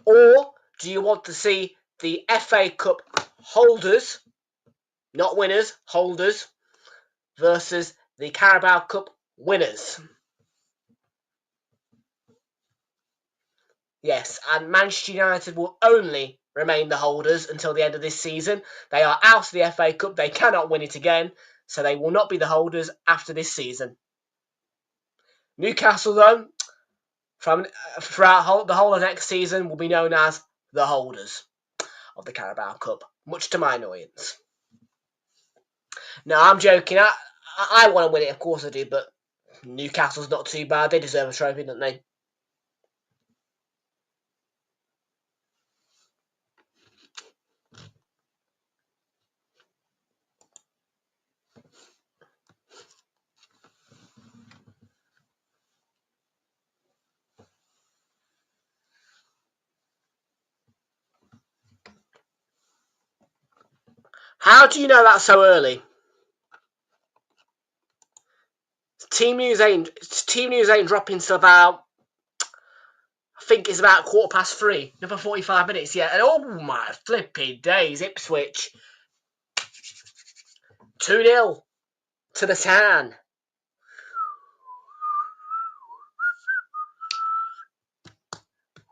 Or do you want to see the FA Cup holders, not winners, holders, versus the Carabao Cup winners? Yes, and Manchester United will only remain the holders until the end of this season. They are out of the FA Cup. They cannot win it again, so they will not be the holders after this season. Newcastle, though, throughout the whole of next season, will be known as the holders of the Carabao Cup, much to my annoyance. No, I'm joking. I want to win it, of course I do, but Newcastle's not too bad. They deserve a trophy, don't they? How do you know that's so early? Team News ain't dropping till about think it's about 3:15. Another 45 minutes, yeah. And oh my flipping days, Ipswich. 2-0 to the Town.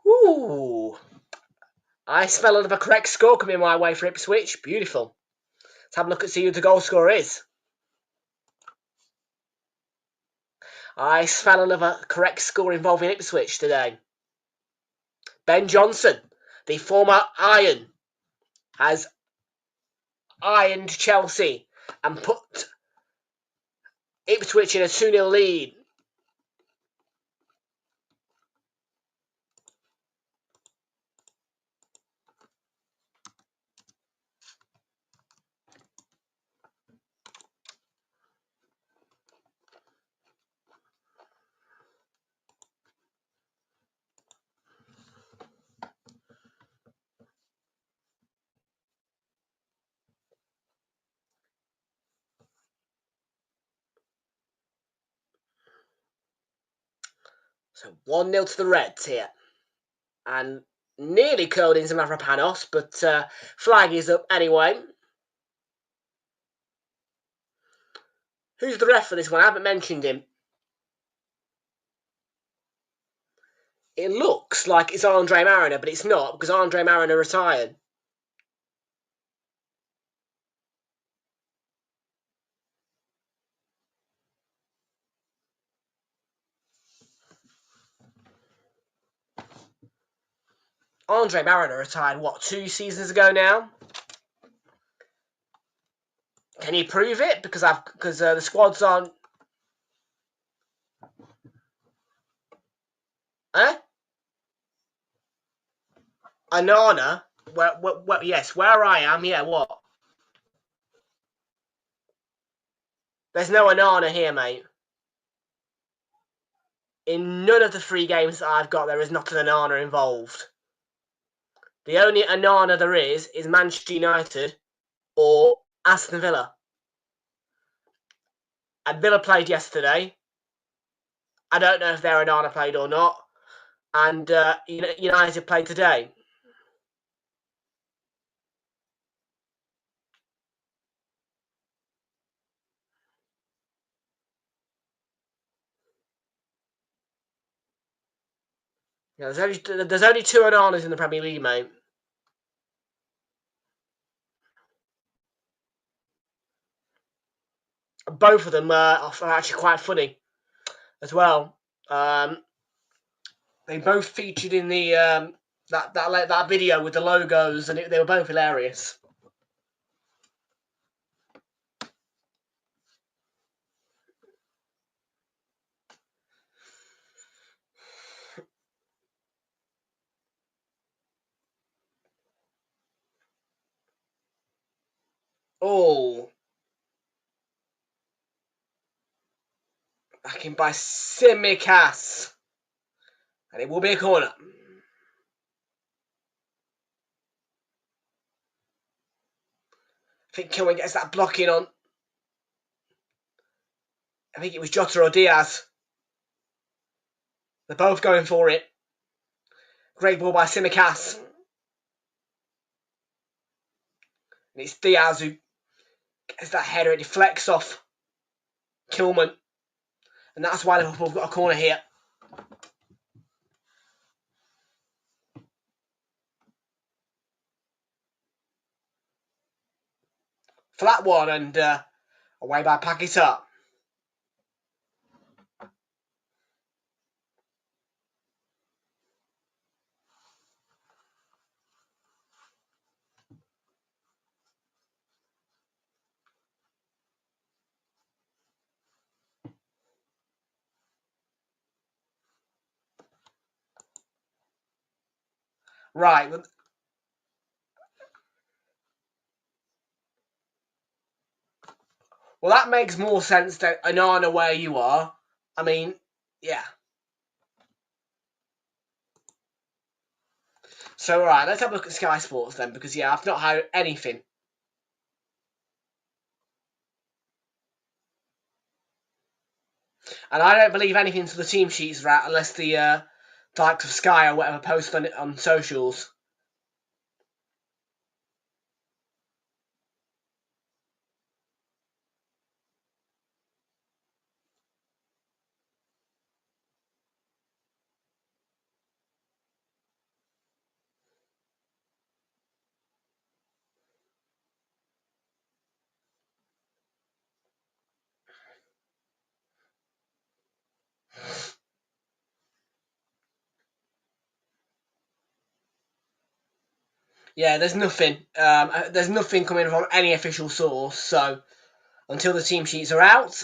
Ooh. I smell another correct score coming my way for Ipswich. Beautiful. Let's have a look and see who the goal scorer is. I smell another correct score involving Ipswich today. Ben Johnson, the former Iron, has ironed Chelsea and put Ipswich in a 2-0 lead. So 1-0 to the Reds here. And nearly curled into Mavropanos, but flag is up anyway. Who's the ref for this one? I haven't mentioned him. It looks like it's Andre Mariner, but it's not, because Andre Mariner retired. Andre Mariner retired, what, 2 seasons ago now? Can you prove it? Because the squad's on. Huh? Anana? Yes, where I am, yeah, what? There's no Anana here, mate. In none of the 3 games that I've got, there is not an Anana involved. The only Anana there is Manchester United or Aston Villa. And Villa played yesterday. I don't know if their Anana played or not. And United played today. Yeah, there's only 2 Ananas in the Premier League, mate. Both of them are actually quite funny as well. They both featured in the that video with the logos, and they were both hilarious. Oh, back in by Simicas, and it will be a corner. I think Kilman gets that blocking on. I think it was Jota or Diaz. They're both going for it. Great ball by Simicas. And it's Diaz who gets that header. It deflects off Kilman. And that's why Liverpool have got a corner here. Flat one, and away by Pakistan. Right. Well, that makes more sense than Anana where you are. I mean, yeah. So, right, let's have a look at Sky Sports then, because, yeah, I've not heard anything. And I don't believe anything to the team sheets are out unless the the likes of Sky or whatever post on it on socials. Yeah, there's nothing. There's nothing coming from any official source. So until the team sheets are out.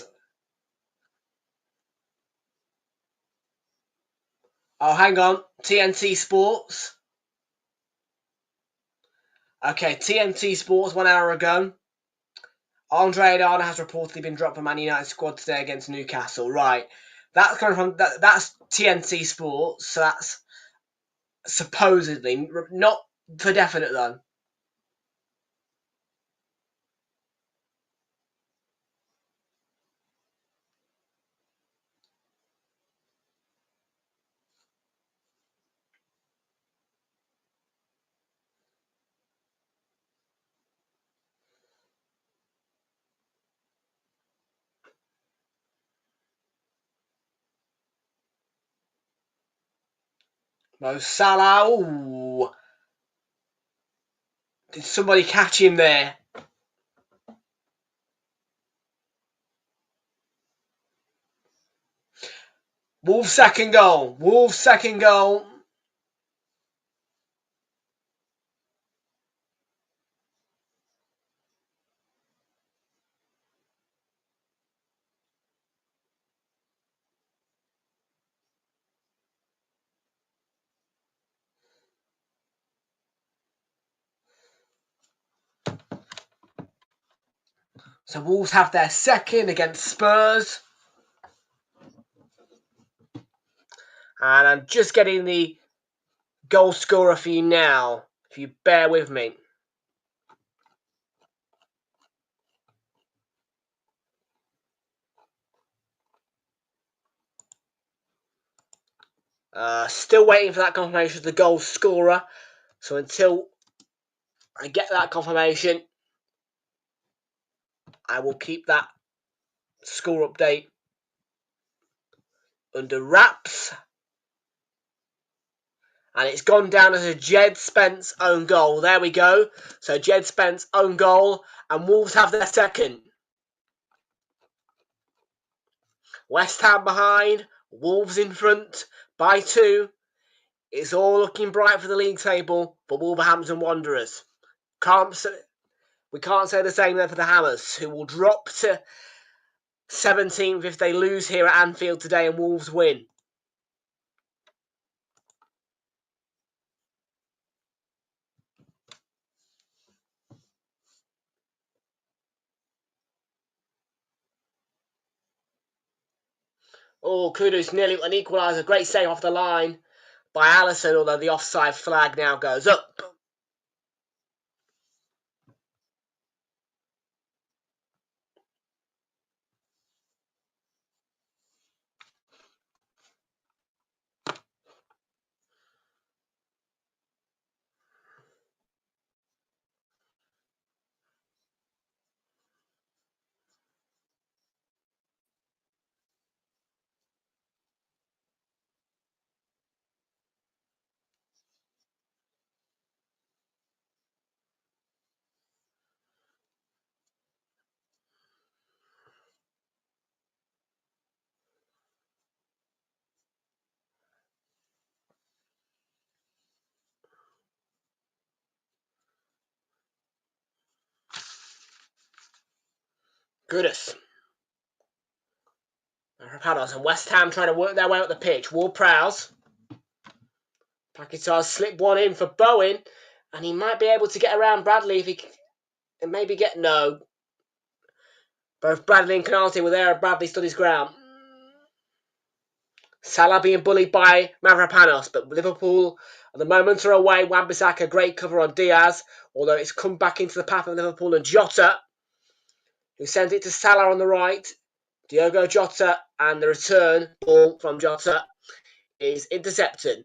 Oh, hang on. TNT Sports. Okay, TNT Sports 1 hour ago. Andre Adana has reportedly been dropped from Man United squad today against Newcastle. Right, that's coming from that's TNT Sports. So that's supposedly, not for definite though. Mo Salah. Ooh. Did somebody catch him there? Wolves' second goal. Wolves' second goal. So Wolves have their second against Spurs. And I'm just getting the goal scorer for you now, if you bear with me. Still waiting for that confirmation of the goal scorer. So until I get that confirmation, I will keep that score update under wraps. And it's gone down as a Jed Spence own goal. There we go. So Jed Spence own goal. And Wolves have their second. West Ham behind. Wolves in front by 2. It's all looking bright for the league table for Wolverhampton Wanderers. We can't say the same there for the Hammers, who will drop to 17th if they lose here at Anfield today and Wolves win. Oh, Kudus nearly an equaliser. Great save off the line by Allison, although the offside flag now goes up. Goodness. Rapanos and West Ham trying to work their way up the pitch. Ward-Prowse. Paquetá slipped one in for Bowen, and he might be able to get around Bradley if he and maybe get no. Both Bradley and Canate were there, and Bradley stood his ground. Salah being bullied by Mavropanos, but Liverpool at the moment are away. Wan-Bissaka, great cover on Diaz, although it's come back into the path of Liverpool and Jota, who sends it to Salah on the right. Diogo Jota, and the return ball from Jota is intercepted.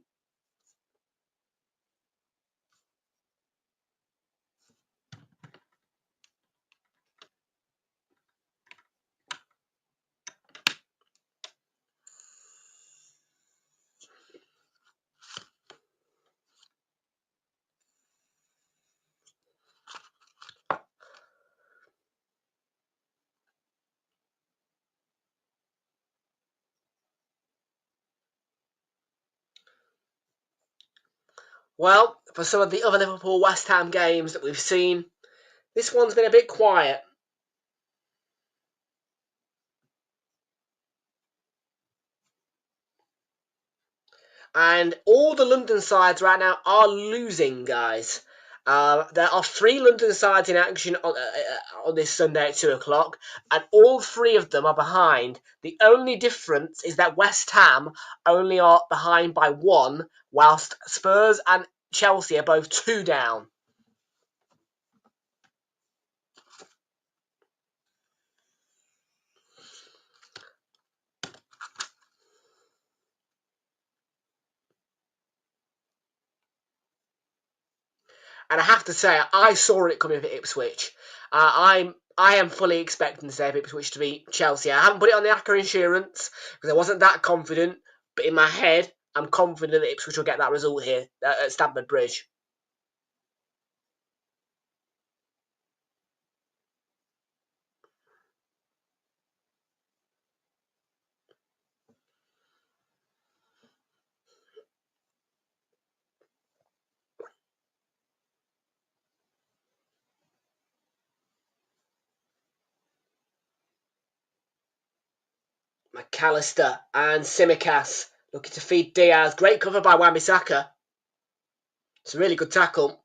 Well, for some of the other Liverpool West Ham games that we've seen, this one's been a bit quiet. And all the London sides right now are losing, guys. There are 3 London sides in action on this Sunday at 2 o'clock, and all 3 of them are behind. The only difference is that West Ham only are behind by 1, whilst Spurs and Chelsea are both 2 down. And I have to say, I saw it coming for Ipswich. I am fully expecting to save Ipswich to beat Chelsea. I haven't put it on the Acker insurance because I wasn't that confident. But in my head, I'm confident that Ipswich will get that result here at Stamford Bridge. McAllister and Tsimikas looking to feed Diaz. Great cover by Wan-Bissaka. It's a really good tackle.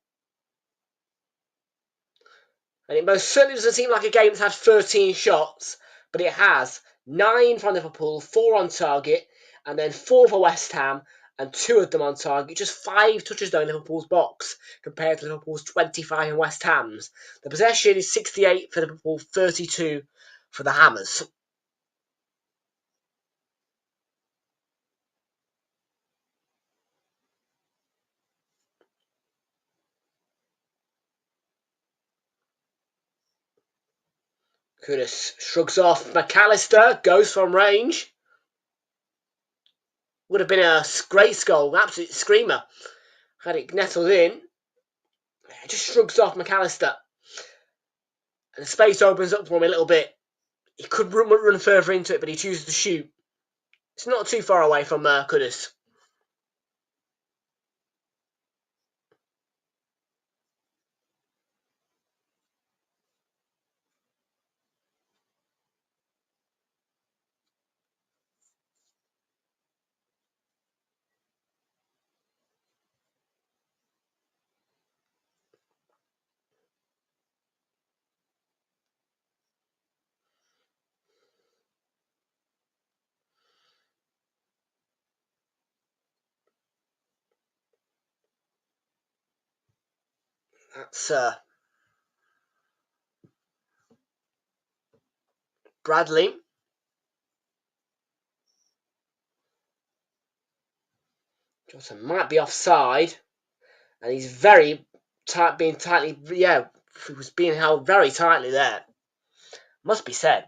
And it most certainly doesn't seem like a game that's had 13 shots, but it has. 9 from Liverpool, 4 on target, and then 4 for West Ham, and 2 of them on target. Just 5 touches though in Liverpool's box, compared to Liverpool's 25 in West Ham's. The possession is 68 for Liverpool, 32 for the Hammers. Kudus shrugs off. McAllister goes from range. Would have been a great goal, an absolute screamer. Had it nettled in. Just shrugs off McAllister. And the space opens up for him a little bit. He could run further into it, but he chooses to shoot. It's not too far away from Kudus. That's Bradley. Johnson might be offside. And he's very being tightly, he was being held very tightly there. Must be said.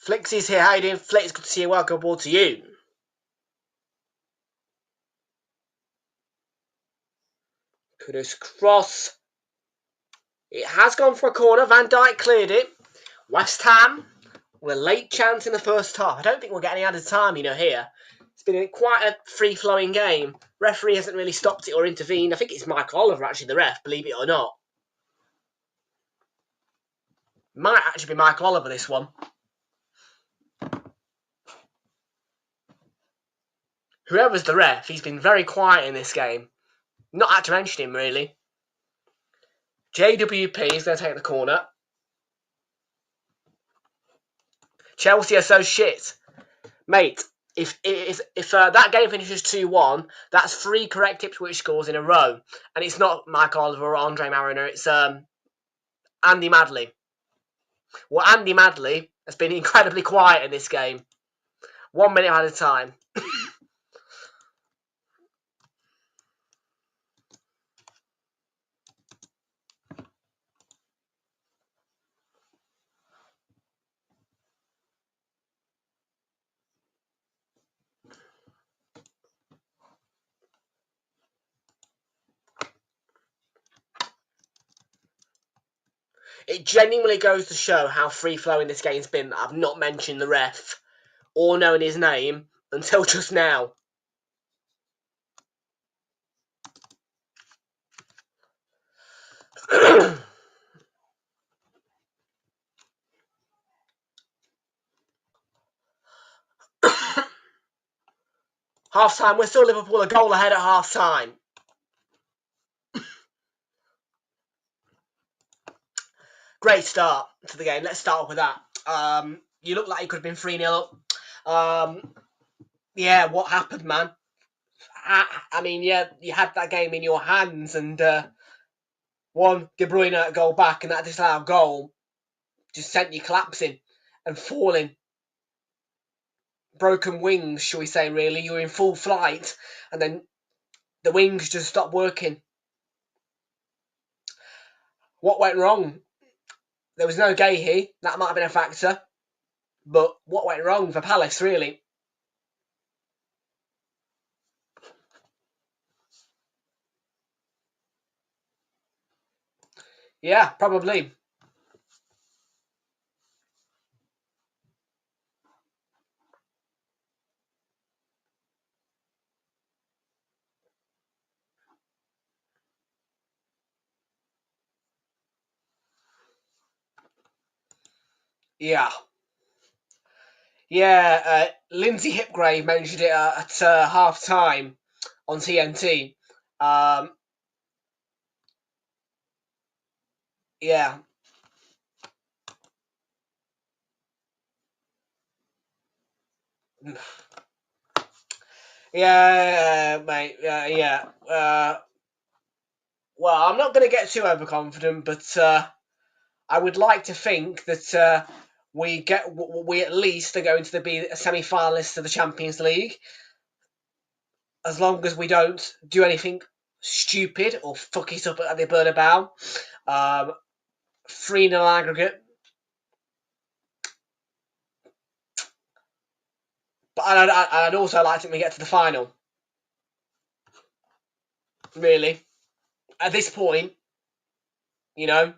Flixie's here. How you doing, Flix? Good to see you. Welcome aboard to you. Kudus cross. It has gone for a corner. Van Dijk cleared it. West Ham with a late chance in the first half. I don't think we'll get any added time, here. It's been quite a free-flowing game. Referee hasn't really stopped it or intervened. I think it's Michael Oliver, actually, the ref, believe it or not. Might actually be Michael Oliver, this one. Whoever's the ref, he's been very quiet in this game. Not had to mention him, really. JWP is going to take the corner. Chelsea are so shit. Mate, if that game finishes 2-1, that's 3 correct Ipswich scores in a row. And it's not Mike Oliver or Andre Mariner, it's Andy Madley. Well, Andy Madley has been incredibly quiet in this game. 1 minute at a time. It genuinely goes to show how free-flowing this game's been that I've not mentioned the ref or known his name until just now. Half-time, we're still Liverpool a goal ahead at half-time. Great start to the game. Let's start with that. You look like you could have been 3-0 up. Yeah, what happened, man? I mean, yeah, you had that game in your hands, and one De Bruyne goal back, and that disallowed goal just sent you collapsing and falling. Broken wings, shall we say, really. You were in full flight, and then the wings just stopped working. What went wrong? There was no Gahey. That might have been a factor. But what went wrong for Palace, really? Yeah, probably. Yeah. Yeah, Lindsay Hipgrave mentioned it at half-time on TNT. Yeah. Yeah, mate. Yeah. Well, I'm not going to get too overconfident, but I would like to think that we at least are going to be a semi-finalist of the Champions League, as long as we don't do anything stupid or fuck it up at the Bernabeu. 3-0 aggregate. But I'd also like to think we get to the final. Really. At this point, you know,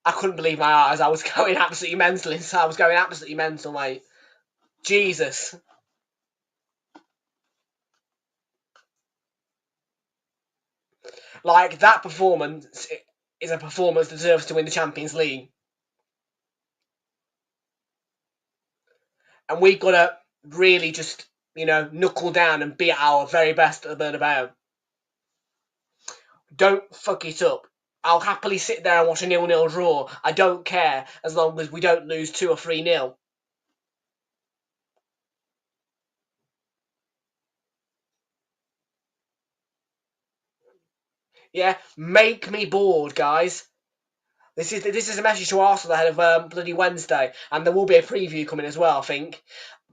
I couldn't believe my eyes. I was going absolutely mental. I was going absolutely mental, mate. Jesus. Like, that performance is a performance that deserves to win the Champions League. And we've got to really just, knuckle down and be at our very best at the Bernabeu. Don't fuck it up. I'll happily sit there and watch a 0-0 draw. I don't care, as long as we don't lose 2 or 3-0. Yeah, make me bored, guys. This is a message to Arsenal ahead of bloody Wednesday, and there will be a preview coming as well, I think.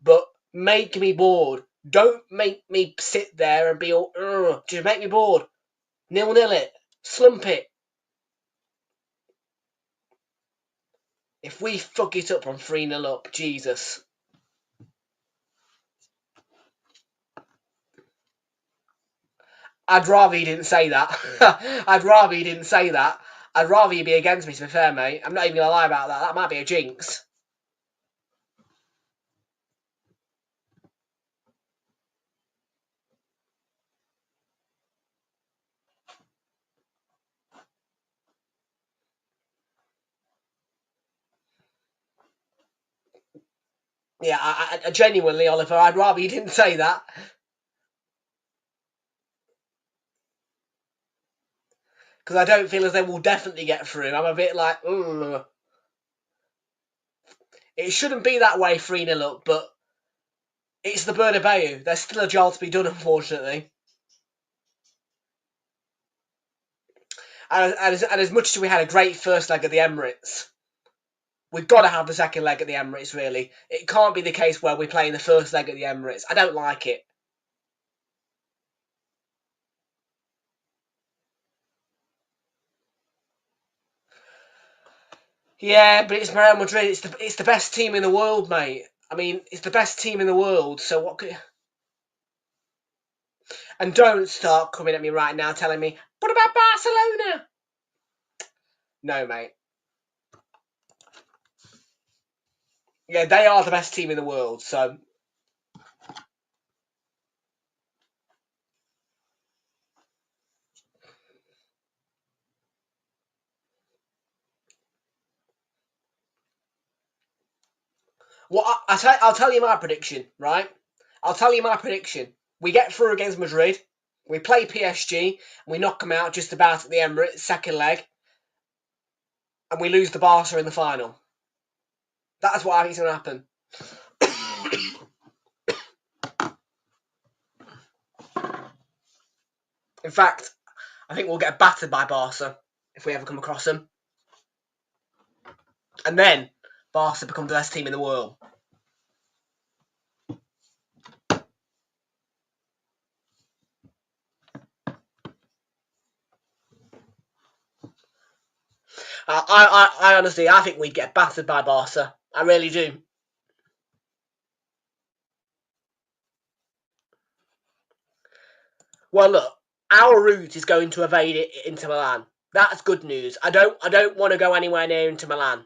But make me bored. Don't make me sit there and be all, just make me bored. 0-0 it. Slump it. If we fuck it up from 3-0 up, Jesus. I'd rather you didn't say that. I'd rather you didn't say that. I'd rather you be against me, to be fair, mate. I'm not even going to lie about that. That might be a jinx. Yeah, I genuinely, Oliver, I'd rather you didn't say that. Because I don't feel as they will definitely get through. I'm a bit like, ugh. It shouldn't be that way 3-0 up, but it's the Bernabeu. There's still a job to be done, unfortunately. And as much as we had a great first leg at the Emirates, we've got to have the second leg at the Emirates, really. It can't be the case where we're playing the first leg at the Emirates. I don't like it. Yeah, but it's Real Madrid. It's the best team in the world, mate. I mean, it's the best team in the world. So what could... And don't start coming at me right now telling me, what about Barcelona? No, mate. Yeah, they are the best team in the world, so... Well, I'll tell you my prediction, right? I'll tell you my prediction. We get through against Madrid. We play PSG. And we knock them out just about at the Emirates, second leg. And we lose the Barca in the final. That's what I think is going to happen. In fact, I think we'll get battered by Barca if we ever come across them. And then Barca become the best team in the world. I honestly, I think we'd get battered by Barca. I really do. Well, look, our route is going to evade it into Milan. That's good news. I don't want to go anywhere near Inter Milan.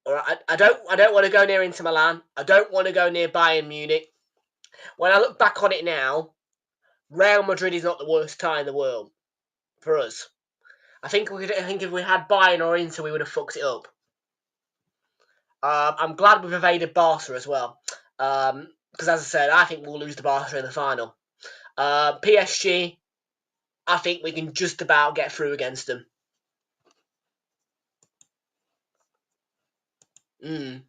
Or I don't want to go near Inter Milan. I don't want to go near Bayern Munich. When I look back on it now, Real Madrid is not the worst tie in the world for us. I think if we had Bayern or Inter, we would have fucked it up. I'm glad we've evaded Barca as well. Because as I said, I think we'll lose to Barca in the final. PSG, I think we can just about get through against them. And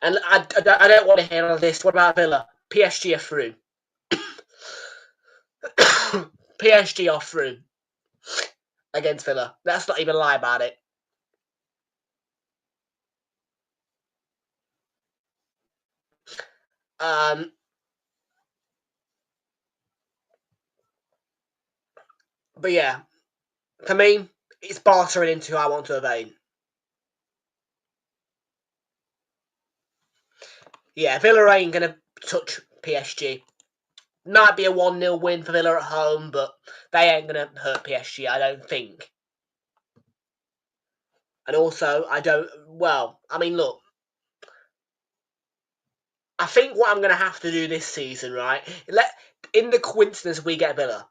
I don't want to hear all this. What about Villa? PSG are through. PSG are through against Villa. Let's not even lie about it. But yeah, for me, it's Barca and Inter who I want to evade. Yeah, Villa ain't going to touch PSG. Might be a 1-0 win for Villa at home, but they ain't going to hurt PSG, I don't think. And also, I mean, look. I think what I'm going to have to do this season, right? In the coincidence we get Villa,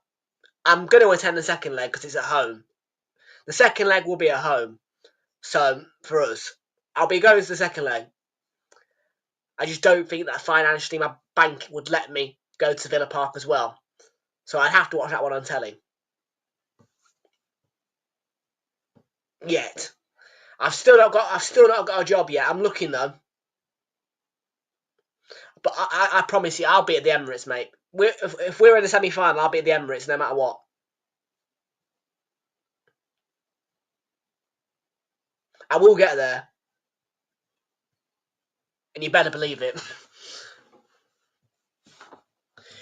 I'm going to attend the second leg because it's at home. The second leg will be at home. So, for us, I'll be going to the second leg. I just don't think that financially my bank would let me go to Villa Park as well. So I'd have to watch that one on telly. Yet. I've still not got a job yet. I'm looking though. But I promise you, I'll be at the Emirates, mate. If we're in the semi-final, I'll be at the Emirates no matter what. I will get there. And you better believe it.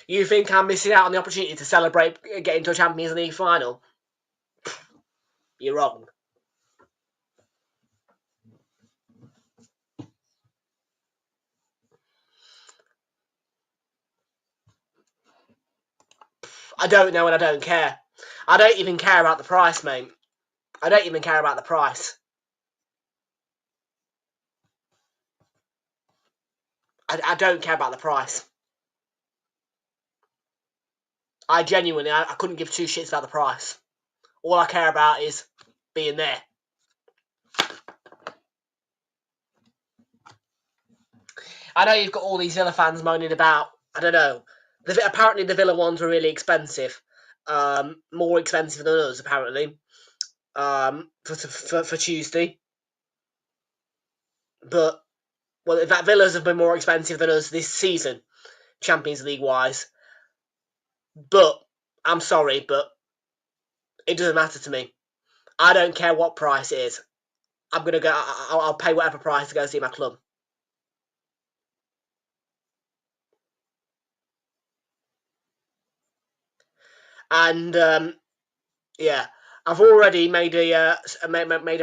You think I'm missing out on the opportunity to celebrate getting to a Champions League final? You're wrong. I don't know and I don't care. I don't even care about the price, mate. I don't even care about the price. I don't care about the price. I genuinely, I couldn't give two shits about the price. All I care about is being there. I know you've got all these Villa fans moaning about, I don't know, apparently the Villa ones were really expensive. More expensive than us, apparently, for Tuesday. But, well, in fact, Villas have been more expensive than us this season, Champions League-wise. But, I'm sorry, but it doesn't matter to me. I don't care what price it is. I'm gonna go. I'll pay whatever price to go see my club. And yeah, I've already made a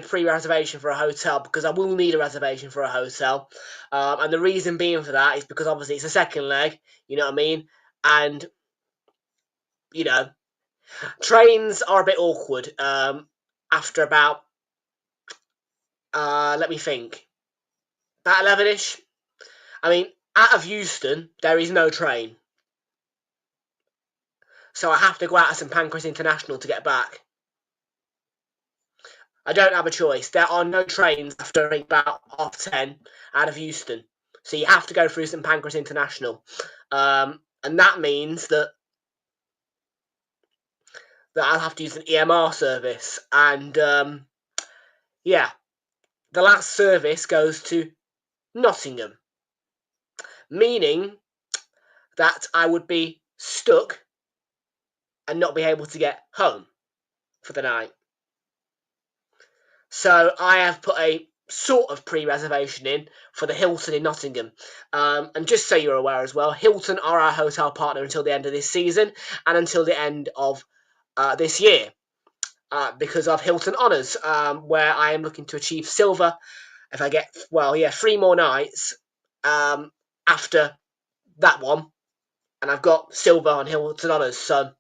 pre-reservation for a hotel because I will need a reservation for a hotel. And the reason being for that is because obviously it's a second leg. You know what I mean? And you know, trains are a bit awkward. After about let me think, about 11ish. I mean, out of Euston there is no train. So I have to go out of St Pancras International to get back. I don't have a choice. There are no trains after about 10:30 out of Euston. So you have to go through St Pancras International. And that means that I'll have to use an EMR service. And yeah, the last service goes to Nottingham. Meaning that I would be stuck and not be able to get home for the night. So I have put a sort of pre-reservation in for the Hilton in Nottingham. And just so you're aware as well, Hilton are our hotel partner until the end of this season and until the end of this year. Because of Hilton Honours, where I am looking to achieve silver if I get, 3 more nights after that one. And I've got silver on Hilton Honours, so...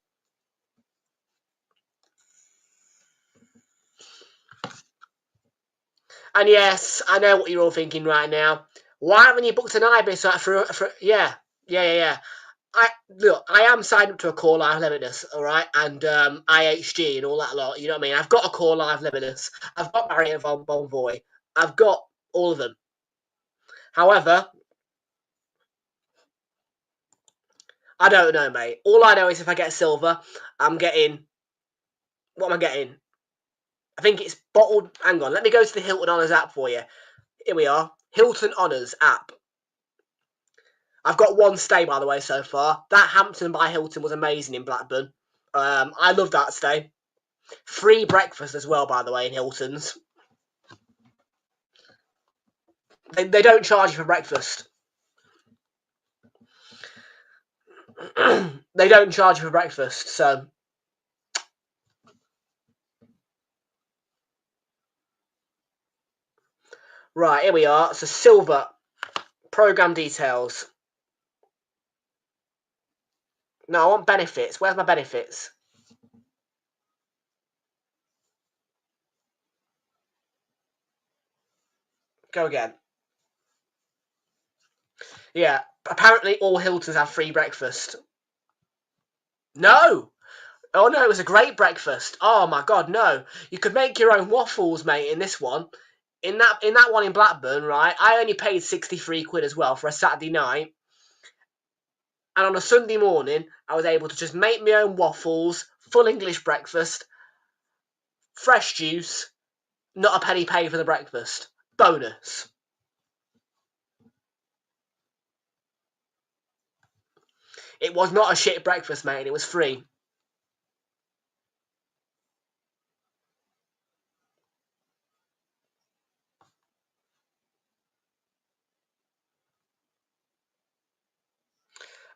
And yes, I know what you're all thinking right now. Why haven't you booked an IBIS for yeah. I am signed up to a Core Live Limitless, alright, and IHG and all that lot, you know what I mean? I've got a Core Live Limitless, I've got Marriott Von Bonvoy, I've got all of them. However, I don't know, mate. All I know is if I get silver, I'm getting... What am I getting? I think it's bottled... Hang on, let me go to the Hilton Honours app for you. Here we are. Hilton Honours app. I've got one stay, by the way, so far. That Hampton by Hilton was amazing in Blackburn. I love that stay. Free breakfast as well, by the way, in Hilton's. They don't charge you for breakfast. They don't charge you for breakfast, so... Right, here we are. So, silver. Programme details. No, I want benefits. Where's my benefits? Go again. Yeah, apparently all Hiltons have free breakfast. No! Oh no, it was a great breakfast. Oh my god, no. You could make your own waffles, mate, in this one. In that one in Blackburn, right, I only paid 63 quid as well for a Saturday night. And on a Sunday morning, I was able to just make my own waffles, full English breakfast, fresh juice, not a penny paid for the breakfast. Bonus. It was not a shit breakfast, mate, and it was free.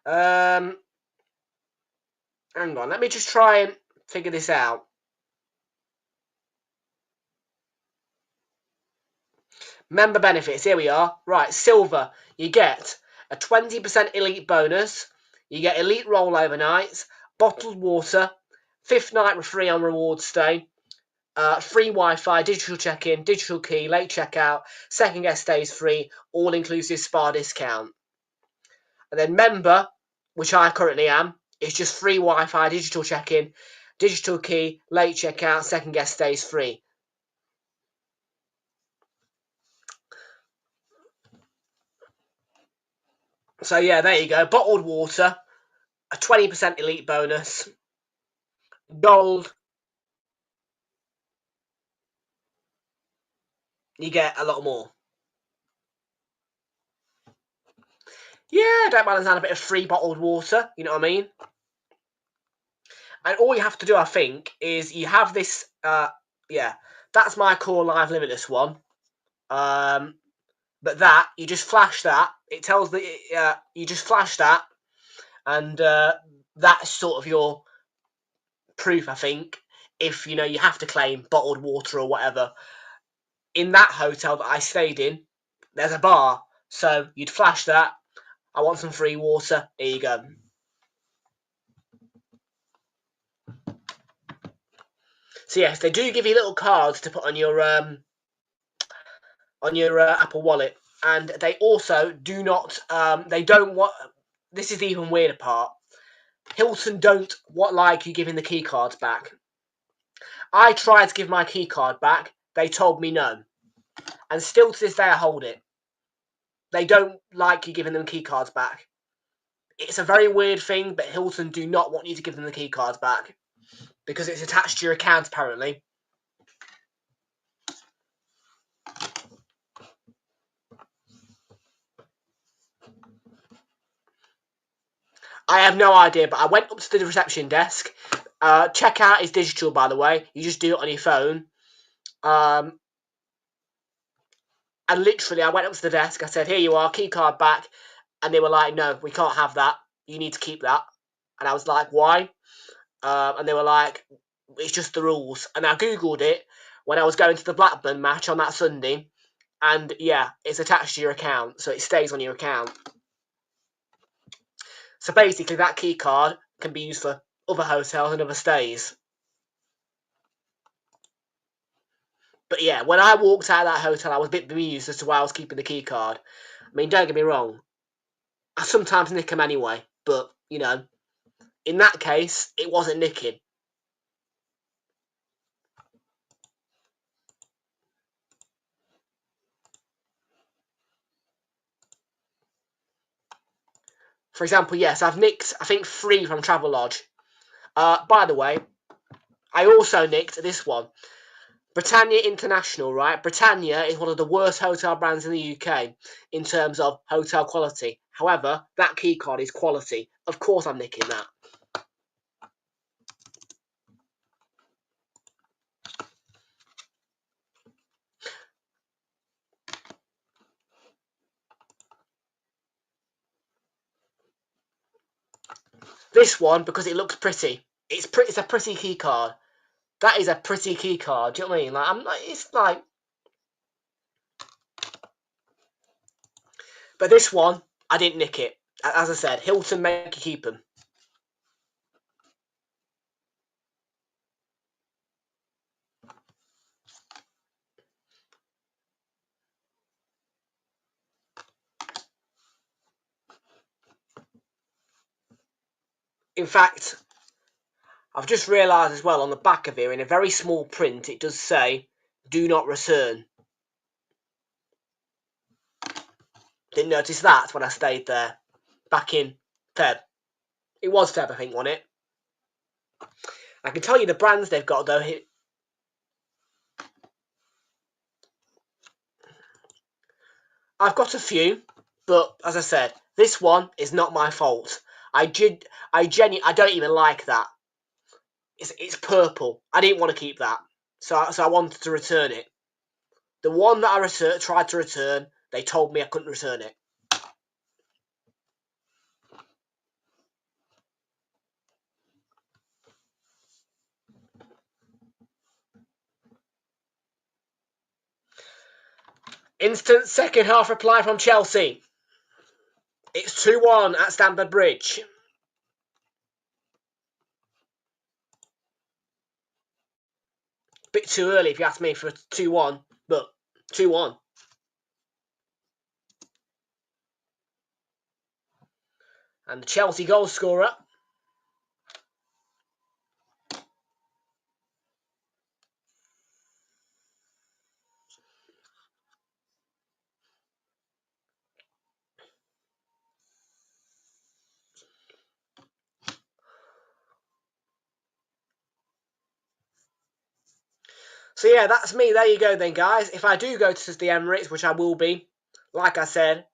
Hang on, let me just try and figure this out. Member benefits, here we are. Right, silver, you get a 20% elite bonus, you get elite rollover nights, bottled water, 5th night free on reward stay, free Wi-Fi, digital check-in, digital key, late checkout, second guest stays free, all-inclusive spa discount. And then member, which I currently am, is just free Wi-Fi, digital check-in, digital key, late checkout, second guest stays free. So yeah, there you go. Bottled water, a 20% elite bonus. Gold, you get a lot more. Yeah, don't mind having a bit of free bottled water, you know what I mean? And all you have to do, I think, is you have this, yeah, that's my core live limitless one. But that, you just flash that, it tells that, you just flash that, and that's sort of your proof, I think, if, you know, you have to claim bottled water or whatever. In that hotel that I stayed in, there's a bar, so you'd flash that, I want some free water, here you go. So yes, they do give you little cards to put on your Apple Wallet, and they also do not. They don't want. This is the even weirder part. Hilton don't like you giving the key cards back. I tried to give my key card back. They told me no, and still to this day I hold it. They don't like you giving them key cards back. It's a very weird thing, but Hilton do not want you to give them the key cards back because it's attached to your account apparently. I have no idea, but I went up to the reception desk. Checkout is digital, by the way. You just do it on your phone. And literally, I went up to the desk. I said, "Here you are, key card back." And they were like, "No, we can't have that. You need to keep that." And I was like, "Why?" And they were like, "It's just the rules." And I googled it when I was going to the Blackburn match on that Sunday. And yeah, it's attached to your account, so it stays on your account. So basically, that key card can be used for other hotels and other stays. But yeah, when I walked out of that hotel, I was a bit bemused as to why I was keeping the key card. I mean, don't get me wrong. I sometimes nick them anyway, but, you know, in that case, it wasn't nicking. For example, yes, I've nicked, I think, 3 from Travelodge. By the way, I also nicked this one. Britannia International, right? Britannia is one of the worst hotel brands in the UK in terms of hotel quality. However, that key card is quality. Of course I'm nicking that. This one, because it looks pretty. It's a pretty key card. That is a pretty key card. Do you know what I mean? Like, it's like... But this one, I didn't nick it. As I said, Hilton make you keep them. In fact, I've just realised as well on the back of here, in a very small print, it does say, "Do not return." Didn't notice that when I stayed there back in Feb. It was Feb, I think, wasn't it? I can tell you the brands they've got, though. I've got a few, but as I said, this one is not my fault. I don't even like that. It's purple. I didn't want to keep that, so I wanted to return it. The one that I tried to return, they told me I couldn't return it. Instant second half reply from Chelsea. It's 2-1 at Stamford Bridge. Bit too early if you ask me for a 2-1, but 2-1. And the Chelsea goal scorer. So yeah, that's me. There you go then, guys. If I do go to the Emirates, which I will be, like I said,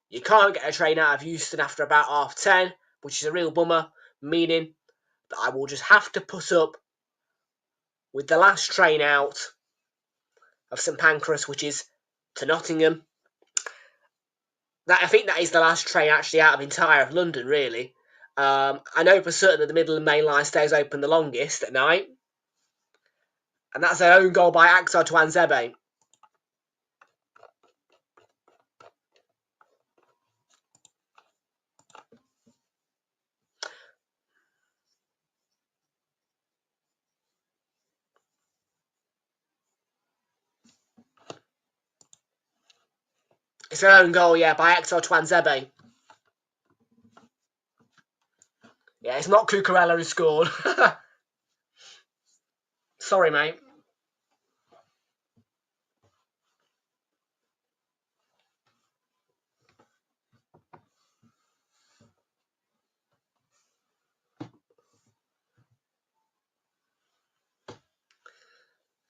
you can't get a train out of Euston after about 10:30, which is a real bummer, meaning that I will just have to put up with the last train out of St Pancras, which is to Nottingham. I think that is the last train actually out of entire London, really. I know for certain that the Midland Main Line stays open the longest at night. And that's their own goal by Axel Tuanzebe. It's their own goal, yeah, by Axel Tuanzebe. Yeah, it's not Cucurella who scored. Sorry, mate.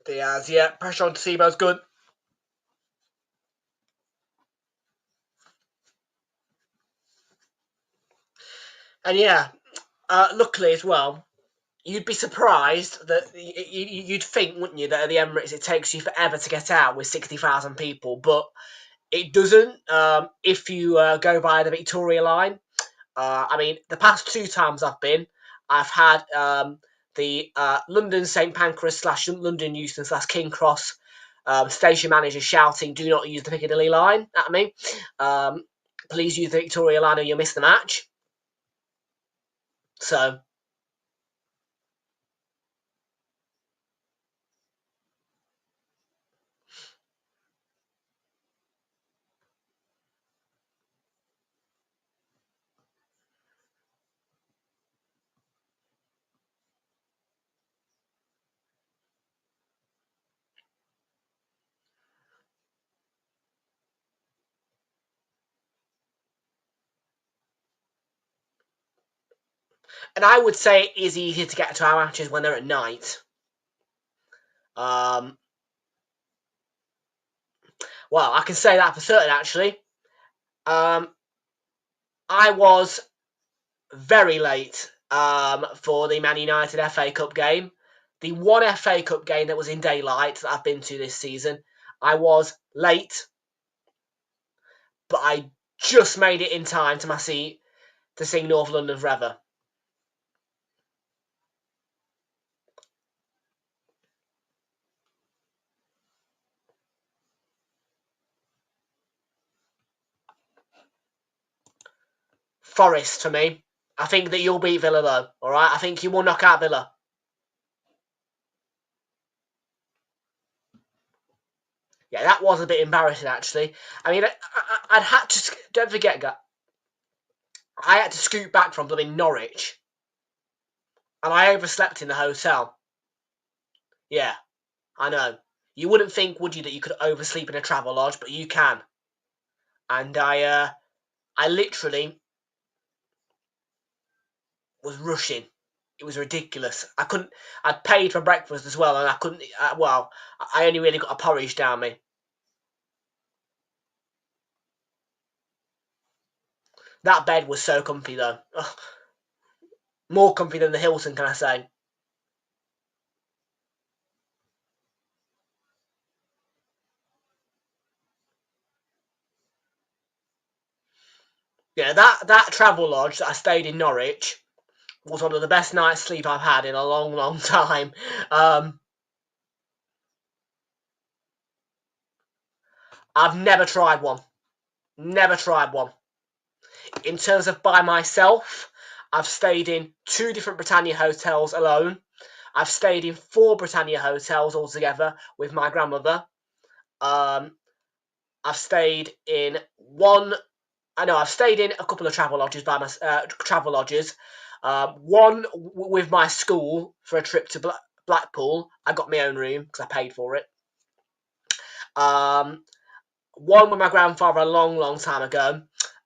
Diaz, yeah, pressure on Tebo's good. And yeah, luckily as well, you'd be surprised that you'd think, wouldn't you, that at the Emirates it takes you forever to get out with 60,000 people, but it doesn't if you go by the Victoria line. I mean, the past 2 times I've had the London St Pancras / London Euston / King Cross station managers shouting, "Do not use the Piccadilly line" at me. Please use the Victoria line or you'll miss the match. So, and I would say it is easier to get to our matches when they're at night. Well, I can say that for certain, actually. I was very late for the Man United FA Cup game. The one FA Cup game that was in daylight that I've been to this season. I was late, but I just made it in time to my seat to sing North London Forever. Forest for me. I think that you'll beat Villa though, alright? I think you will knock out Villa. Yeah, that was a bit embarrassing actually. I mean, I'd had to, don't forget, I had to scoot back from blooming Norwich. And I overslept in the hotel. Yeah, I know. You wouldn't think, would you, that you could oversleep in a travel lodge, but you can. And I literally was rushing. It was ridiculous. I'd paid for breakfast as well, and I couldn't, I only really got a porridge down me. That bed was so comfy, though. Ugh. More comfy than the Hilton, can I say. Yeah, that travel lodge that I stayed in Norwich was one of the best night's sleep I've had in a long, long time. I've never tried one. Never tried one. In terms of by myself, I've stayed in 2 different Britannia hotels alone. I've stayed in 4 Britannia hotels altogether with my grandmother. I've stayed in I've stayed in a couple of travel lodges one with my school for a trip to Blackpool. I got my own room because I paid for it. One with my grandfather a long, long time ago.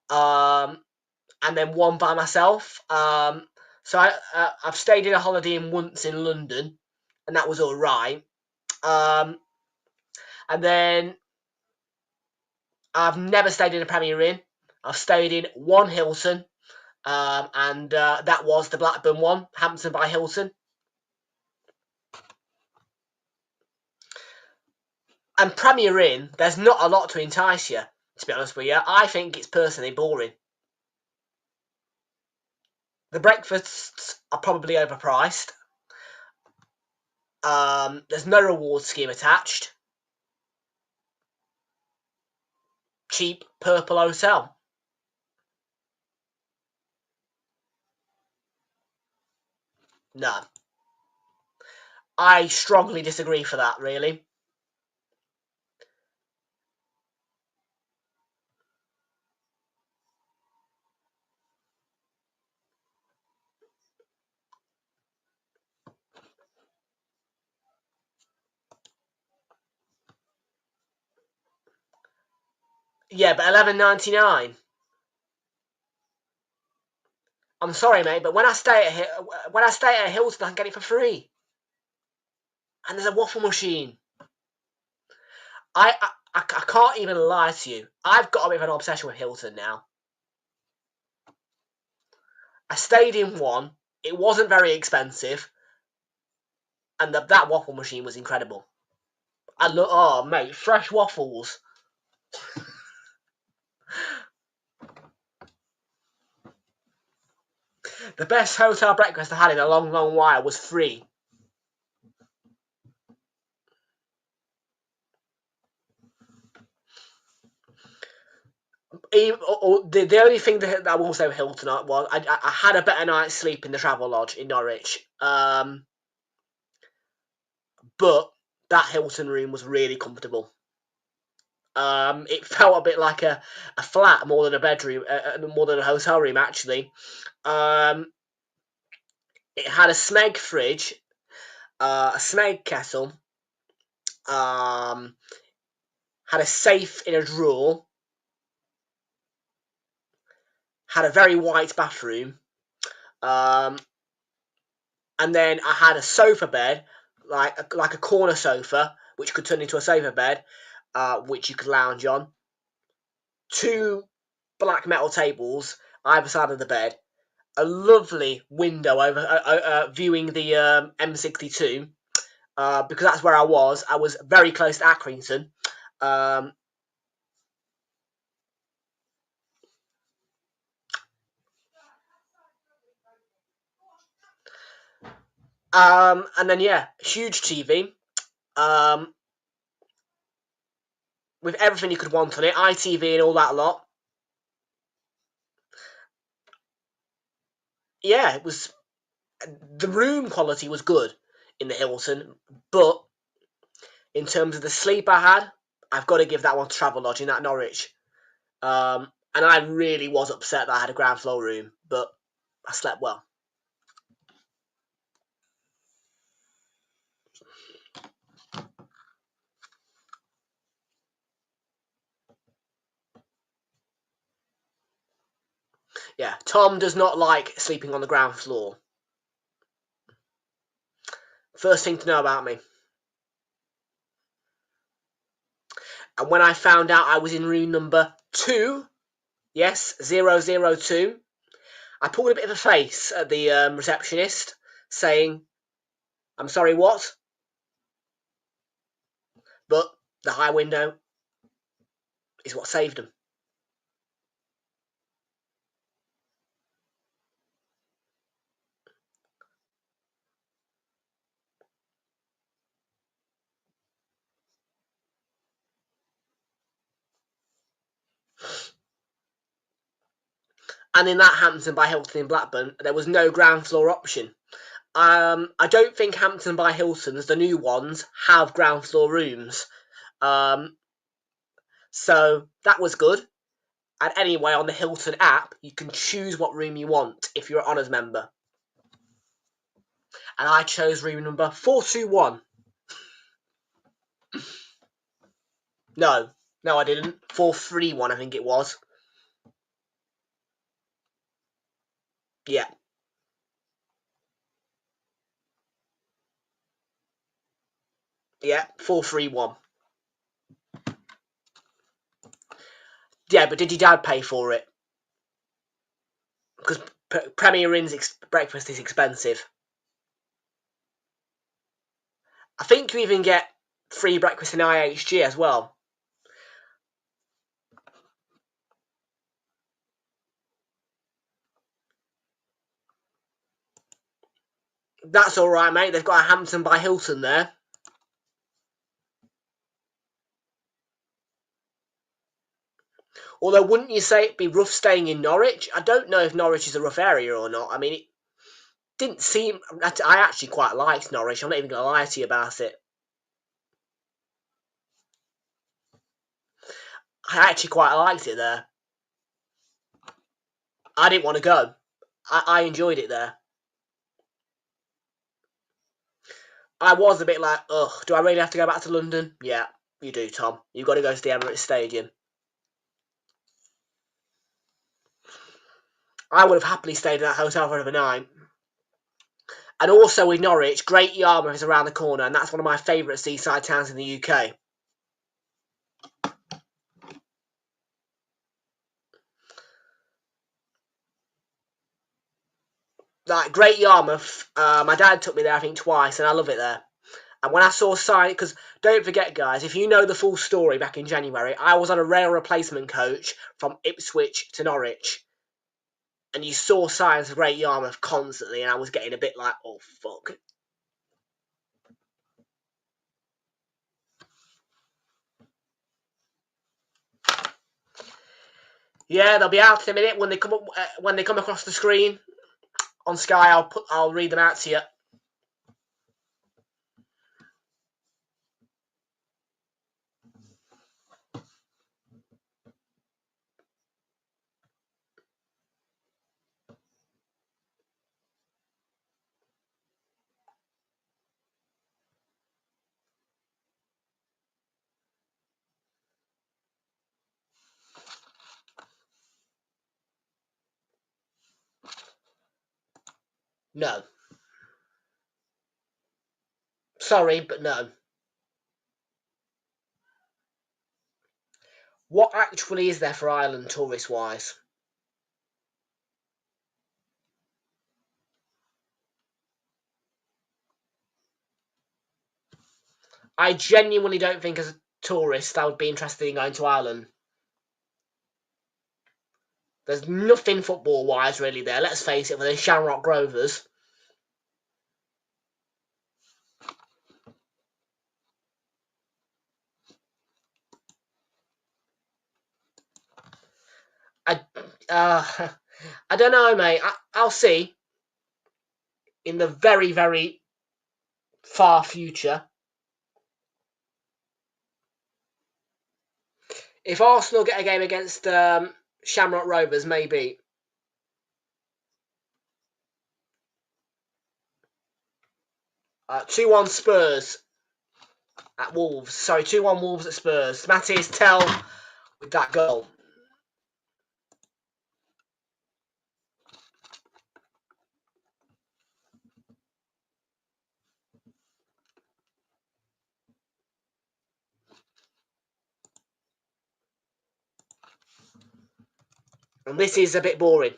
And then one by myself. So I've stayed in a Holiday Inn once in London, and that was all right. And then I've never stayed in a Premier Inn. I've stayed in one Hilton, and that was the Blackburn one, Hampton by Hilton. And Premier Inn, there's not a lot to entice you, to be honest with you. I think it's personally boring. The breakfasts are probably overpriced. There's no reward scheme attached. Cheap purple hotel. No. I strongly disagree for that, really. Yeah, but $11.99. I'm sorry, mate, but when I stay at a Hilton, I can get it for free. And there's a waffle machine. I can't even lie to you. I've got a bit of an obsession with Hilton now. I stayed in one. It wasn't very expensive. And that waffle machine was incredible. Oh, mate, fresh waffles. The best hotel breakfast I had in a long, long while was free. The only thing that I will say Hilton was I had a better night's sleep in the Travel Lodge in Norwich. But that Hilton room was really comfortable. It felt a bit like a flat more than a bedroom, more than a hotel room, actually. It had a Smeg fridge, a Smeg kettle, had a safe in a drawer, had a very white bathroom, and then I had a sofa bed, like a corner sofa, which could turn into a sofa bed, which you could lounge on. 2 black metal tables either side of the bed. A lovely window over viewing the M62, because that's where I was. I was very close to Accrington. And then, yeah, huge TV. With everything you could want on it, ITV and all that lot. Yeah, it was. The room quality was good in the Hilton, but in terms of the sleep I had, I've got to give that one to Travel Lodge in that Norwich. And I really was upset that I had a ground floor room, but I slept well. Yeah, Tom does not like sleeping on the ground floor. First thing to know about me. And when I found out I was in room number 2, yes, 002, I pulled a bit of a face at the receptionist, saying, "I'm sorry, what?" But the high window is what saved them. And in that Hampton by Hilton in Blackburn, there was no ground floor option. I don't think Hampton by Hilton's, the new ones, have ground floor rooms. So that was good. And anyway, on the Hilton app, you can choose what room you want if you're an Honours member. And I chose room number 421. No, I didn't. 431, I think it was. Yeah. Yeah, 4-3-1. Yeah, but did your dad pay for it? Because Premier Inn's breakfast is expensive. I think you even get free breakfast in IHG as well. That's all right, mate. They've got a Hampton by Hilton there. Although, wouldn't you say it'd be rough staying in Norwich? I don't know if Norwich is a rough area or not. I mean, it didn't seem... I actually quite liked Norwich. I'm not even going to lie to you about it. I actually quite liked it there. I didn't want to go. I enjoyed it there. I was a bit like, ugh, do I really have to go back to London? Yeah, you do, Tom. You've got to go to the Emirates Stadium. I would have happily stayed in that hotel for another night. And also with Norwich, Great Yarmouth is around the corner, and that's one of my favourite seaside towns in the UK. Like, Great Yarmouth, my dad took me there, I think, twice, and I love it there. And when I saw sign, because don't forget, guys, if you know the full story back in January, I was on a rail replacement coach from Ipswich to Norwich. And you saw signs of Great Yarmouth constantly, and I was getting a bit like, oh, fuck. Yeah, they'll be out in a minute when they come up, when they come across the screen on Sky. I'll read them out to you. No. Sorry, but no. What actually is there for Ireland tourist-wise? I genuinely don't think as a tourist I would be interested in going to Ireland. There's nothing football-wise really there. Let's face it, with the Shamrock Rovers. I don't know, mate. I'll see. In the very, very far future. If Arsenal get a game against Shamrock Rovers, maybe. Uh, 2-1 Spurs at Wolves. Sorry, 2-1 Wolves at Spurs. Matthias Tell with that goal. And this is a bit boring.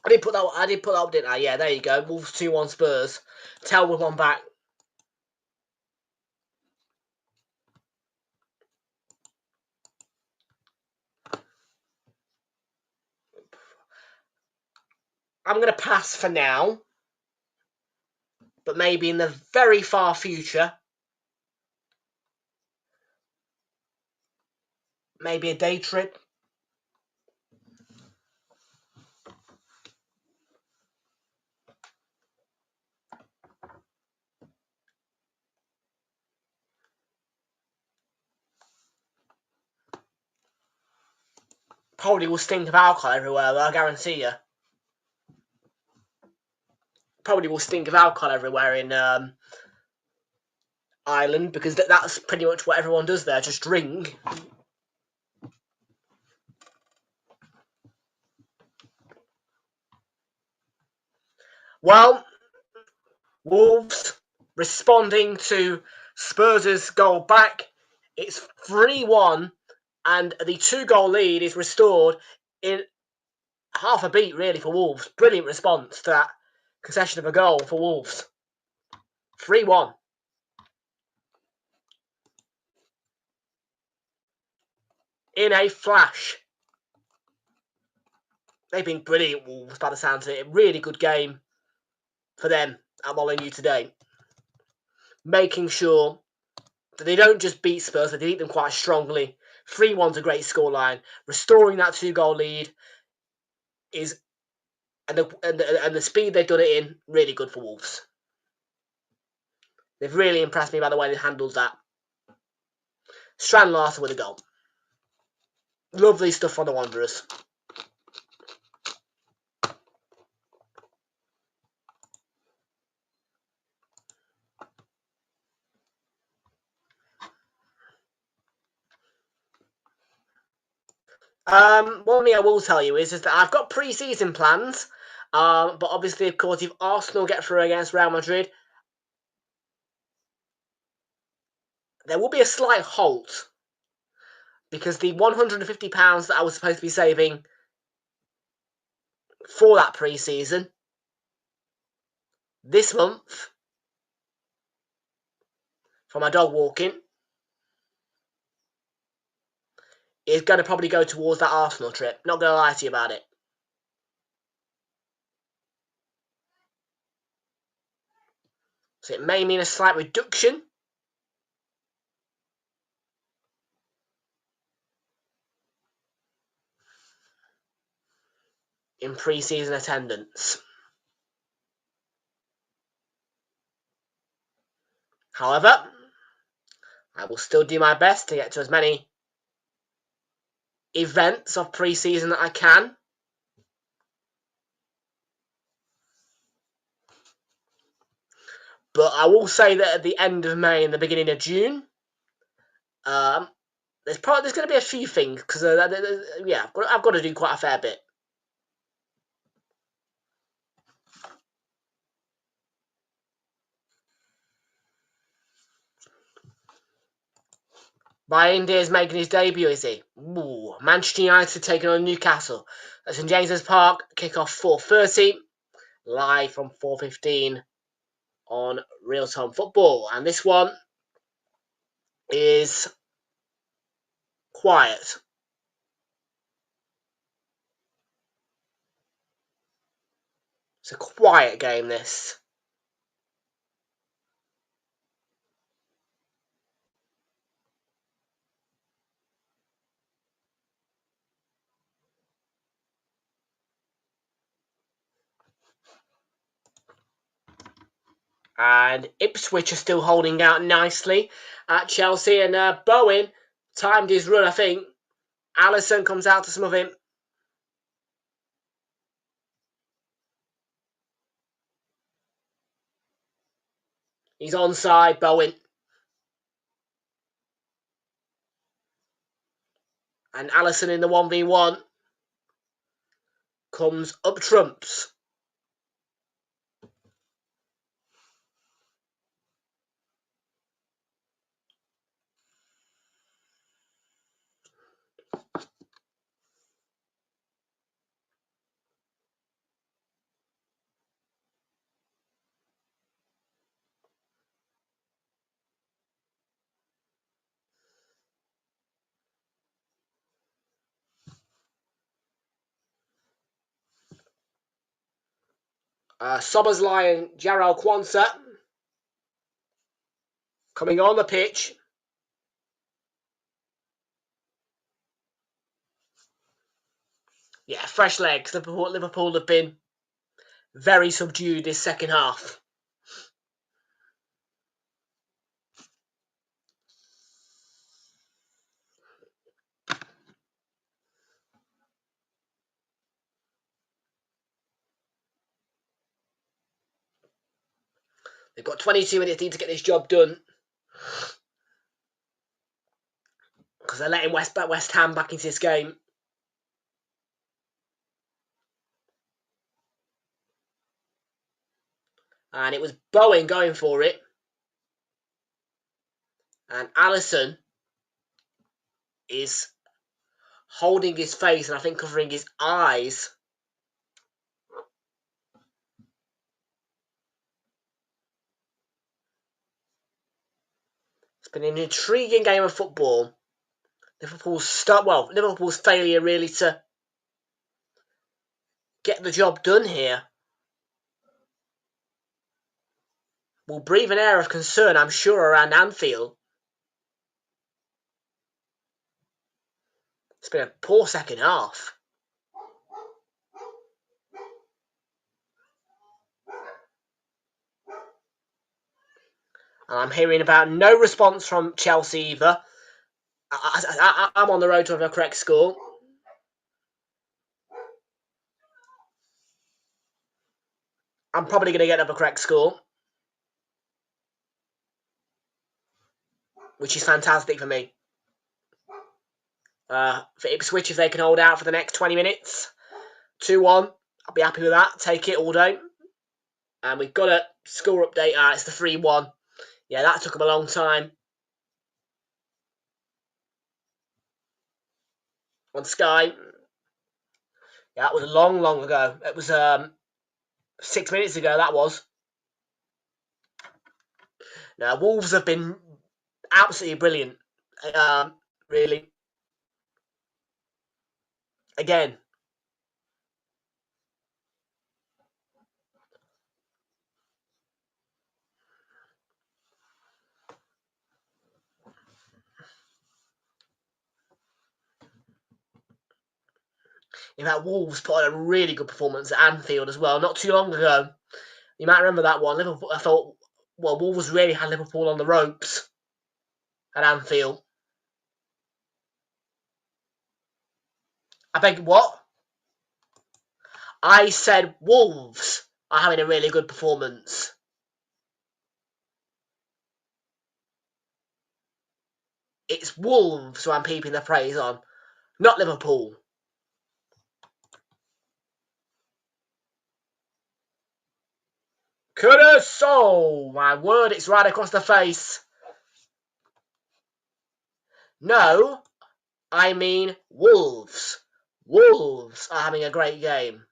I did put that up, didn't I? Yeah, there you go. Wolves 2-1 Spurs. Tell with one back. I'm going to pass for now. But maybe in the very far future. Maybe a day trip. Probably will stink of alcohol everywhere, though, I guarantee you. Probably will stink of alcohol everywhere in Ireland, because that's pretty much what everyone does there, just drink. Well, Wolves responding to Spurs' goal back. It's 3-1, and the 2-goal lead is restored in half a beat, really, for Wolves. Brilliant response to that concession of a goal for Wolves. 3-1. In a flash. They've been brilliant, Wolves, by the sounds of it. Really good game for them at Molineux today. Making sure that they don't just beat Spurs, but they beat them quite strongly. 3-1's a great scoreline. Restoring that 2-goal lead is, and the speed they've done it in, really good for Wolves. They've really impressed me by the way they handled that. Strand Larson with a goal. Lovely stuff on the Wanderers. One thing I will tell you is that I've got pre-season plans, but obviously, of course, if Arsenal get through against Real Madrid, there will be a slight halt, because the £150 that I was supposed to be saving for that pre-season this month for my dog walking is going to probably go towards that Arsenal trip. Not going to lie to you about it. So it may mean a slight reduction in pre-season attendance. However, I will still do my best to get to as many events of pre-season that I can. But I will say that at the end of May and the beginning of June, there's going to be a few things, because I've got to do quite a fair bit. Brian Deer's making his debut, is he? Ooh, Manchester United taking on Newcastle at St James's Park. Kick-off 4:30, live from 4:15 on Realltom Football. And this one is quiet. It's a quiet game, this. And Ipswich are still holding out nicely at Chelsea. And Bowen timed his run, I think. Alisson comes out to some of him. He's onside, Bowen. And Alisson in the 1v1 comes up trumps. Sobersley and Jarrell Quansah coming on the pitch. Yeah, fresh legs. Liverpool have been very subdued this second half. They've got 22 minutes to get this job done. Because they're letting West Ham back into this game. And it was Bowen going for it. And Alisson is holding his face and I think covering his eyes. It's been an intriguing game of football. Liverpool's failure really to get the job done here will breathe an air of concern, I'm sure, around Anfield. It's been a poor second half. And I'm hearing about no response from Chelsea either. I'm on the road to have a correct score. I'm probably going to get up a correct score. Which is fantastic for me. For Ipswich, if they can hold out for the next 20 minutes. 2-1. I'll be happy with that. Take it all day. And we've got a score update. It's the 3-1. Yeah, that took them a long time. On Sky. Yeah, that was long ago. It was 6 minutes ago, that was. Now, Wolves have been absolutely brilliant. Really. Again. In fact, Wolves put on a really good performance at Anfield as well, not too long ago. You might remember that one. Liverpool, I thought, Wolves really had Liverpool on the ropes at Anfield. I beg what? I said Wolves are having a really good performance. It's Wolves who I'm peeping the praise on, not Liverpool. Curtis! Oh, my word, it's right across the face. No, I mean Wolves. Wolves are having a great game.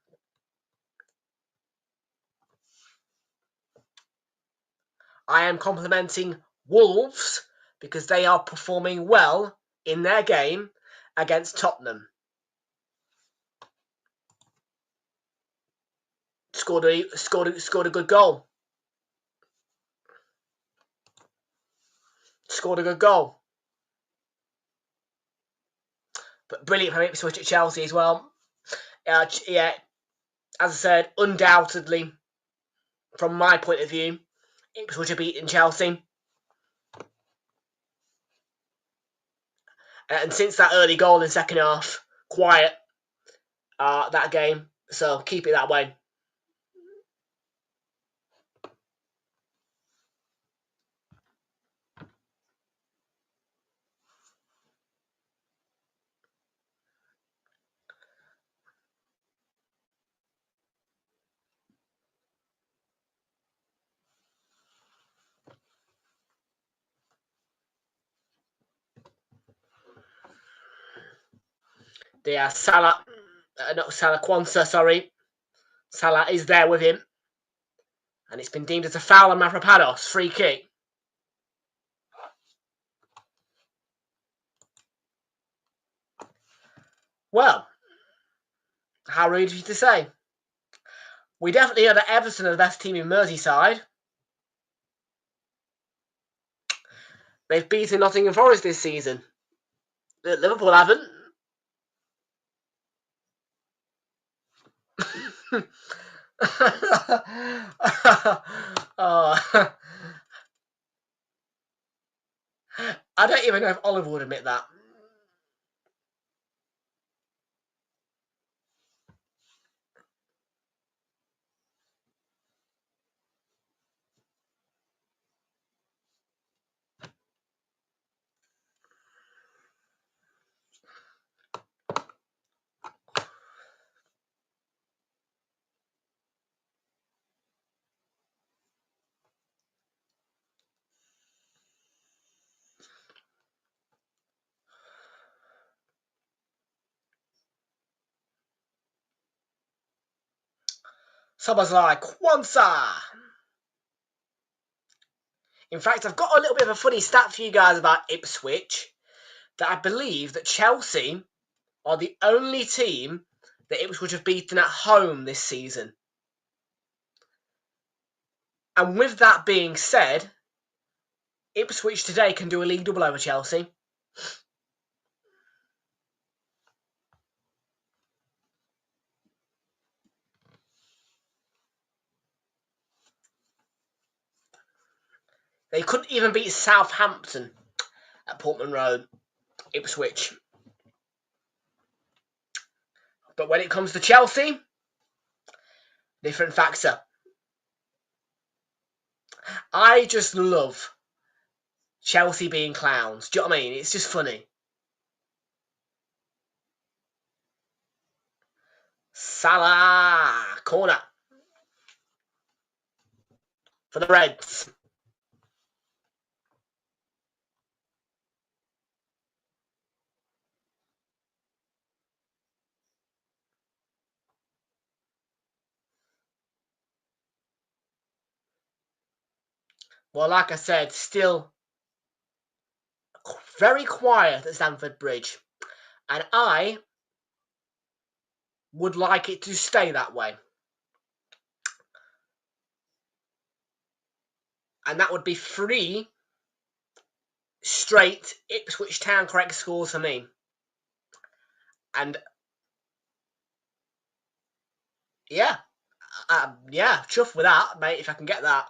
I am complimenting Wolves because they are performing well in their game against Tottenham. Scored a good goal. Scored a good goal. But brilliant from Ipswich at Chelsea as well. Yeah, as I said, undoubtedly, from my point of view, Ipswich are beating Chelsea. And since that early goal in the second half, quiet that game. So keep it that way. They are Salah, not Salah Kwanzaa, sorry. Salah is there with him. And it's been deemed as a foul on Mavropanos. Free kick. Well, how rude of you to say. We definitely know that Everton are the best team in Merseyside. They've beaten Nottingham Forest this season. Liverpool haven't. Oh. I don't even know if Oliver would admit that. Szoboszlai, Kwanzaa. In fact, I've got a little bit of a funny stat for you guys about Ipswich, that I believe that Chelsea are the only team that Ipswich have beaten at home this season. And with that being said, Ipswich today can do a league double over Chelsea. They couldn't even beat Southampton at Portman Road, Ipswich. But when it comes to Chelsea, different factor. I just love Chelsea being clowns. Do you know what I mean? It's just funny. Salah, corner for the Reds. Well, like I said, still very quiet at Stamford Bridge. And I would like it to stay that way. And that would be 3 straight Ipswich Town correct scores for me. And yeah, chuffed with that, mate, if I can get that.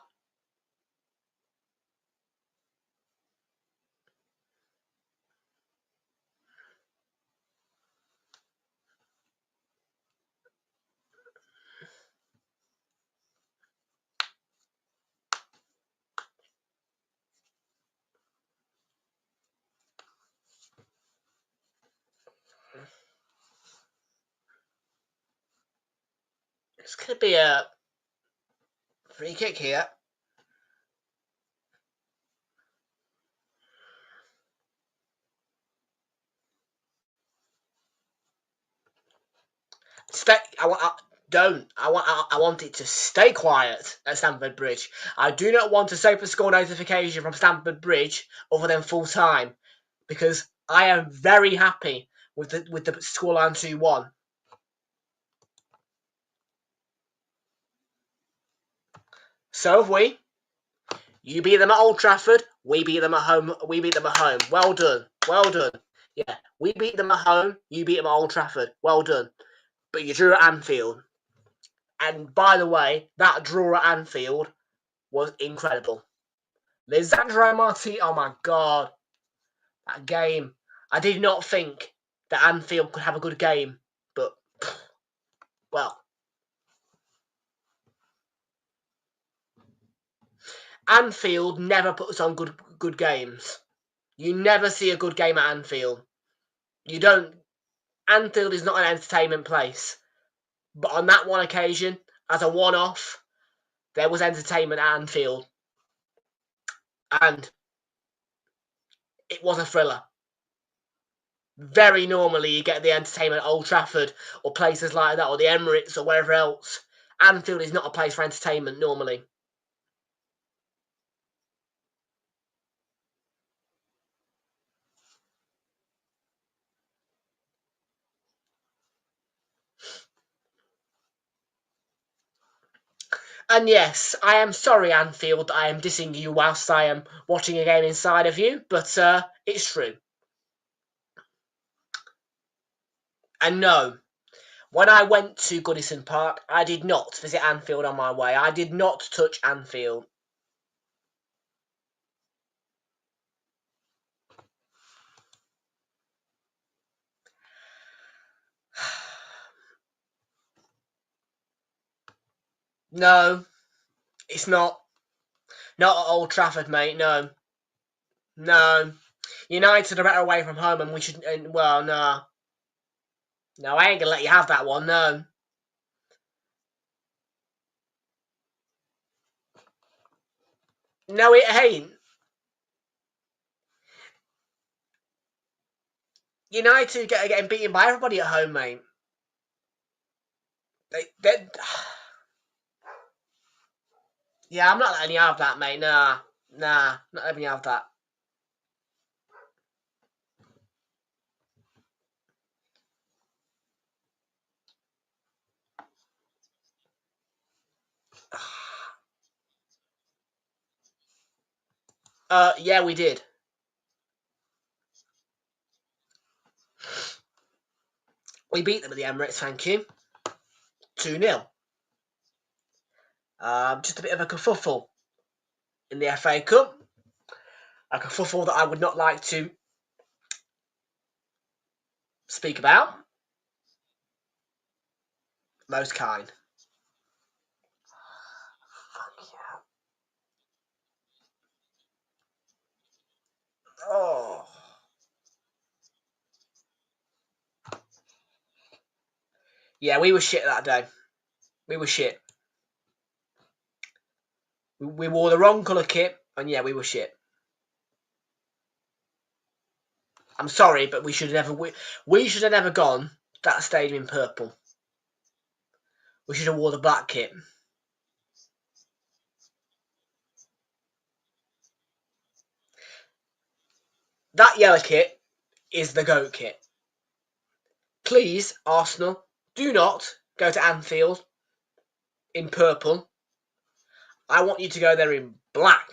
It's going to be a free kick here. I want it to stay quiet at Stamford Bridge. I do not want a Super Score notification from Stamford Bridge other than full time, because I am very happy with the scoreline 2-1. So have we. You beat them at Old Trafford. We beat them at home. Well done. Well done. Yeah, we beat them at home. You beat them at Old Trafford. Well done. But you drew at Anfield. And by the way, that draw at Anfield was incredible. Lisandro Martinez, oh my God. That game. I did not think that Anfield could have a good game. But, well. Anfield never puts on good games. You never see a good game at Anfield. You don't. Anfield is not an entertainment place. But on that one occasion, as a one-off, there was entertainment at Anfield. And it was a thriller. Very normally you get the entertainment at Old Trafford or places like that, or the Emirates or wherever else. Anfield is not a place for entertainment normally. And yes, I am sorry, Anfield, that I am dissing you whilst I am watching a game inside of you, but it's true. And no, when I went to Goodison Park, I did not visit Anfield on my way. I did not touch Anfield. No, it's not. Not at Old Trafford, mate, no. No. United are better away from home, and we should... well, no. No, I ain't gonna let you have that one, no. No, it ain't. United getting beaten by everybody at home, mate. They Yeah, I'm not letting you have that, mate. Nah, not letting you have that. Yeah, we did. We beat them at the Emirates, thank you. 2-0. Just a bit of a kerfuffle in the FA Cup. A kerfuffle that I would not like to speak about. Most kind. Fuck yeah. Oh. Yeah, we were shit that day. We were shit. We wore the wrong colour kit, and yeah, we were shit. I'm sorry, but we should have never gone to that stadium in purple. We should have wore the black kit. That yellow kit is the GOAT kit. Please, Arsenal, do not go to Anfield in purple. I want you to go there in black.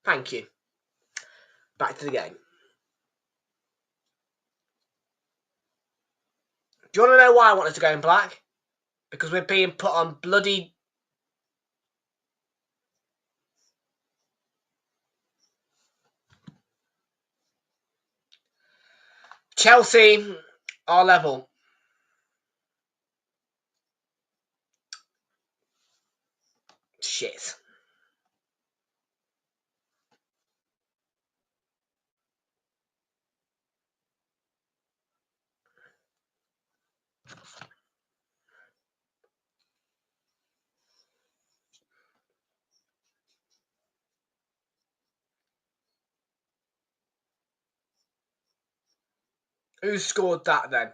Thank you. Back to the game. Do you want to know why I wanted to go in black? Because we're being put on bloody... Chelsea are level. Shit. Who scored that then?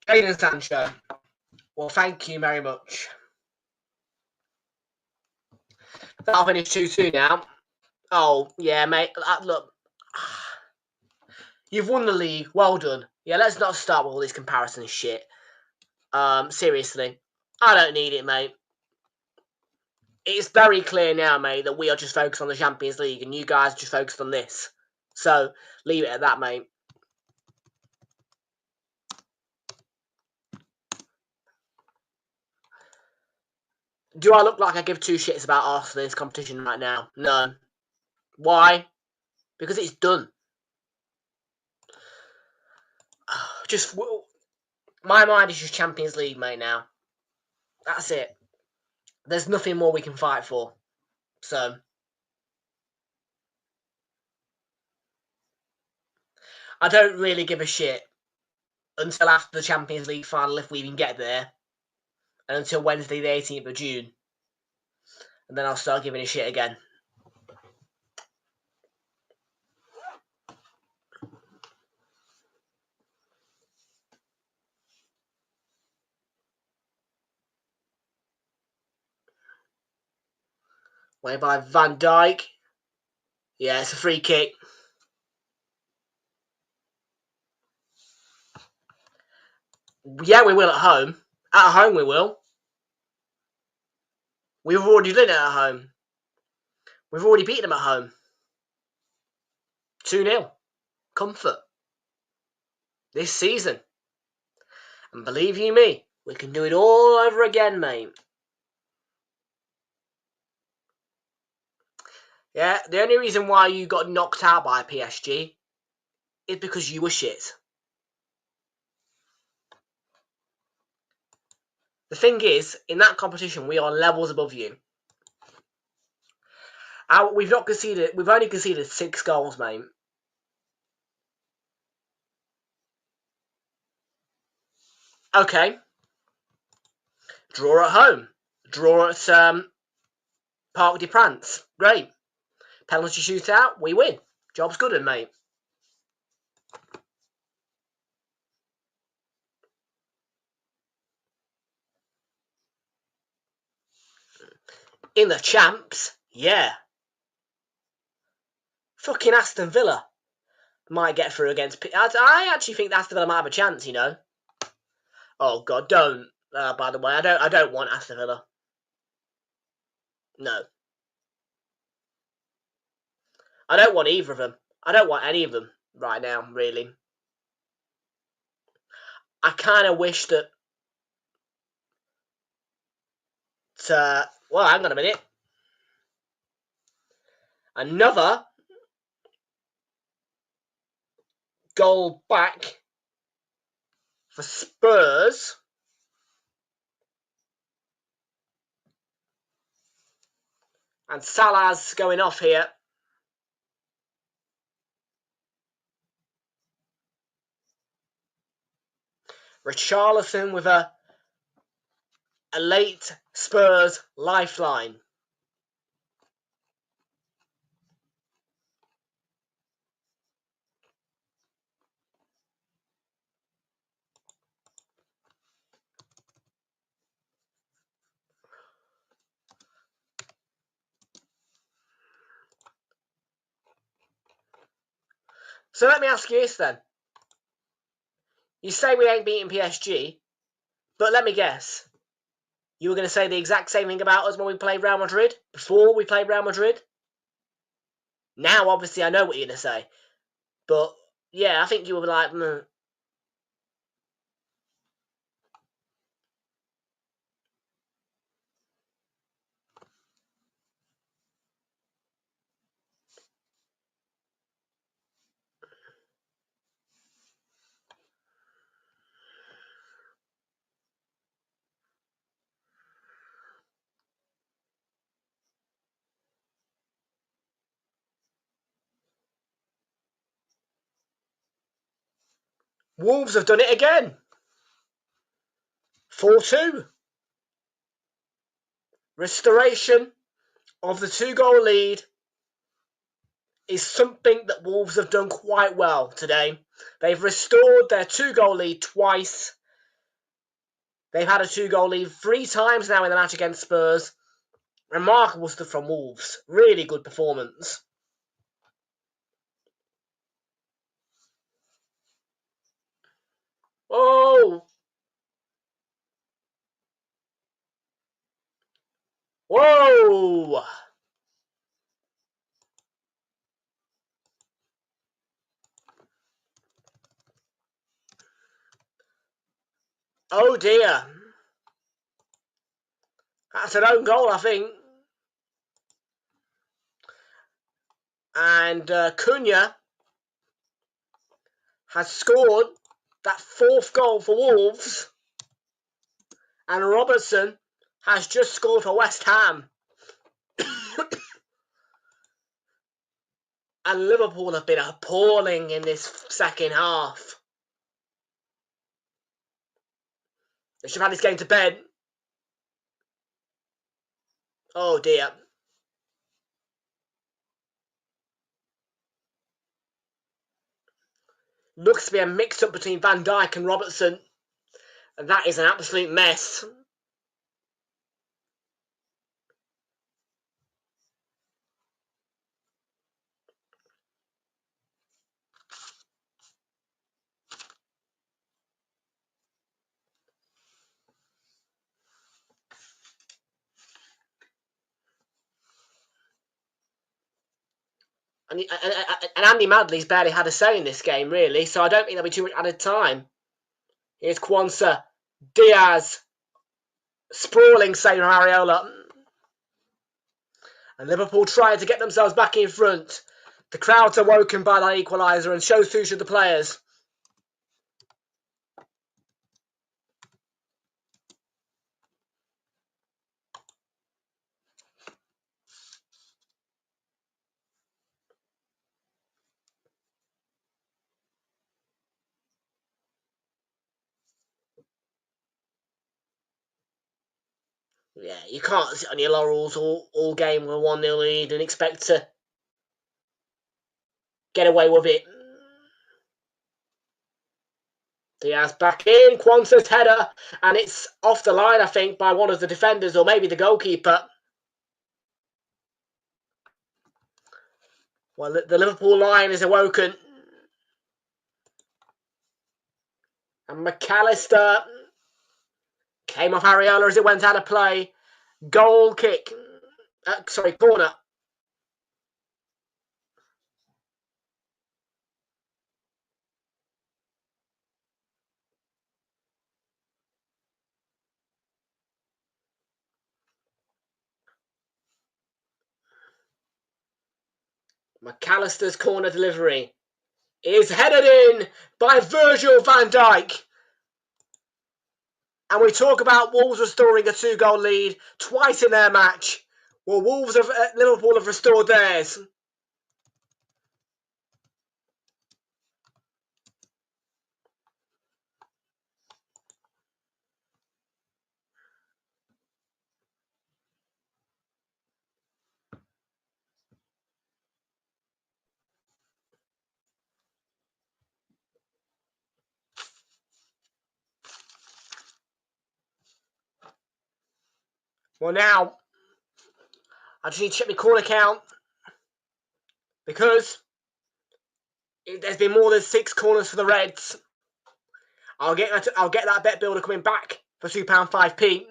Jadon Sancho. Well, thank you very much. That'll finish 2-2 now. Oh, yeah, mate. Look. You've won the league. Well done. Yeah, let's not start with all this comparison shit. Seriously. I don't need it, mate. It's very clear now, mate, that we are just focused on the Champions League and you guys are just focused on this. So, leave it at that, mate. Do I look like I give two shits about Arsenal in this competition right now? No. Why? Because it's done. Just... My mind is just Champions League, mate, now. That's it. There's nothing more we can fight for. So... I don't really give a shit until after the Champions League final, if we even get there. And until Wednesday the 18th of June. And then I'll start giving a shit again. Way by Van Dijk. Yeah, it's a free kick. Yeah, we will at home. At home we will. We've already done it at home. We've already beaten them at home. 2-0. Comfort. This season. And believe you me, we can do it all over again, mate. Yeah, the only reason why you got knocked out by PSG is because you were shit. The thing is, in that competition, we are levels above you. We've only conceded 6 goals, mate. Okay. Draw at home. Draw at Parc des Princes. Great. Penalty shootout, we win. Job's good, mate. in the champs, yeah. Fucking Aston Villa might get through against... I actually think Aston Villa might have a chance, you know. Oh, God, don't. By the way, I don't want Aston Villa. No. I don't want either of them. I don't want any of them right now, really. I kind of wish that... well, hang on a minute. Another goal back for Spurs. And Salah's going off here. Richarlison with a late Spurs lifeline. So let me ask you this then. You say we ain't beating PSG, but let me guess. You were going to say the exact same thing about us when we played Real Madrid? Before we played Real Madrid? Now, obviously, I know what you're going to say. But, yeah, I think you were like... Wolves have done it again. 4-2. Restoration of the 2-goal lead is something that Wolves have done quite well today. They've restored their 2-goal lead twice. They've had a 2-goal lead 3 times now in the match against Spurs. Remarkable stuff from Wolves. Really good performance. Oh! Whoa! Oh dear. That's an own goal, I think. And Cunha has scored that 4th goal for Wolves. And Robertson has just scored for West Ham. And Liverpool have been appalling in this second half. They should have had this game to bed. Oh dear. Looks to be a mix-up between Van Dijk and Robertson. And that is an absolute mess. And Andy Madley's barely had a say in this game, really, so I don't think there'll be too much added time. Here's Kwanzaa, Diaz, sprawling save from Areola. And Liverpool trying to get themselves back in front. The crowd's awoken by that equaliser and shows through to the players. Yeah, you can't sit on your laurels all game with a 1-0 lead and expect to get away with it. Diaz back in, Kwanzaa's header, and it's off the line, I think, by one of the defenders or maybe the goalkeeper. Well, the Liverpool line is awoken. And McAllister came off Areola as it went out of play. Goal kick. Corner. McAllister's corner delivery is headed in by Virgil van Dijk. And we talk about Wolves restoring a 2-goal lead twice in their match. Well, Liverpool have restored theirs. Well, now, I just need to check my corner count because there's been more than 6 corners for the Reds. I'll get that bet builder coming back for £2.5p.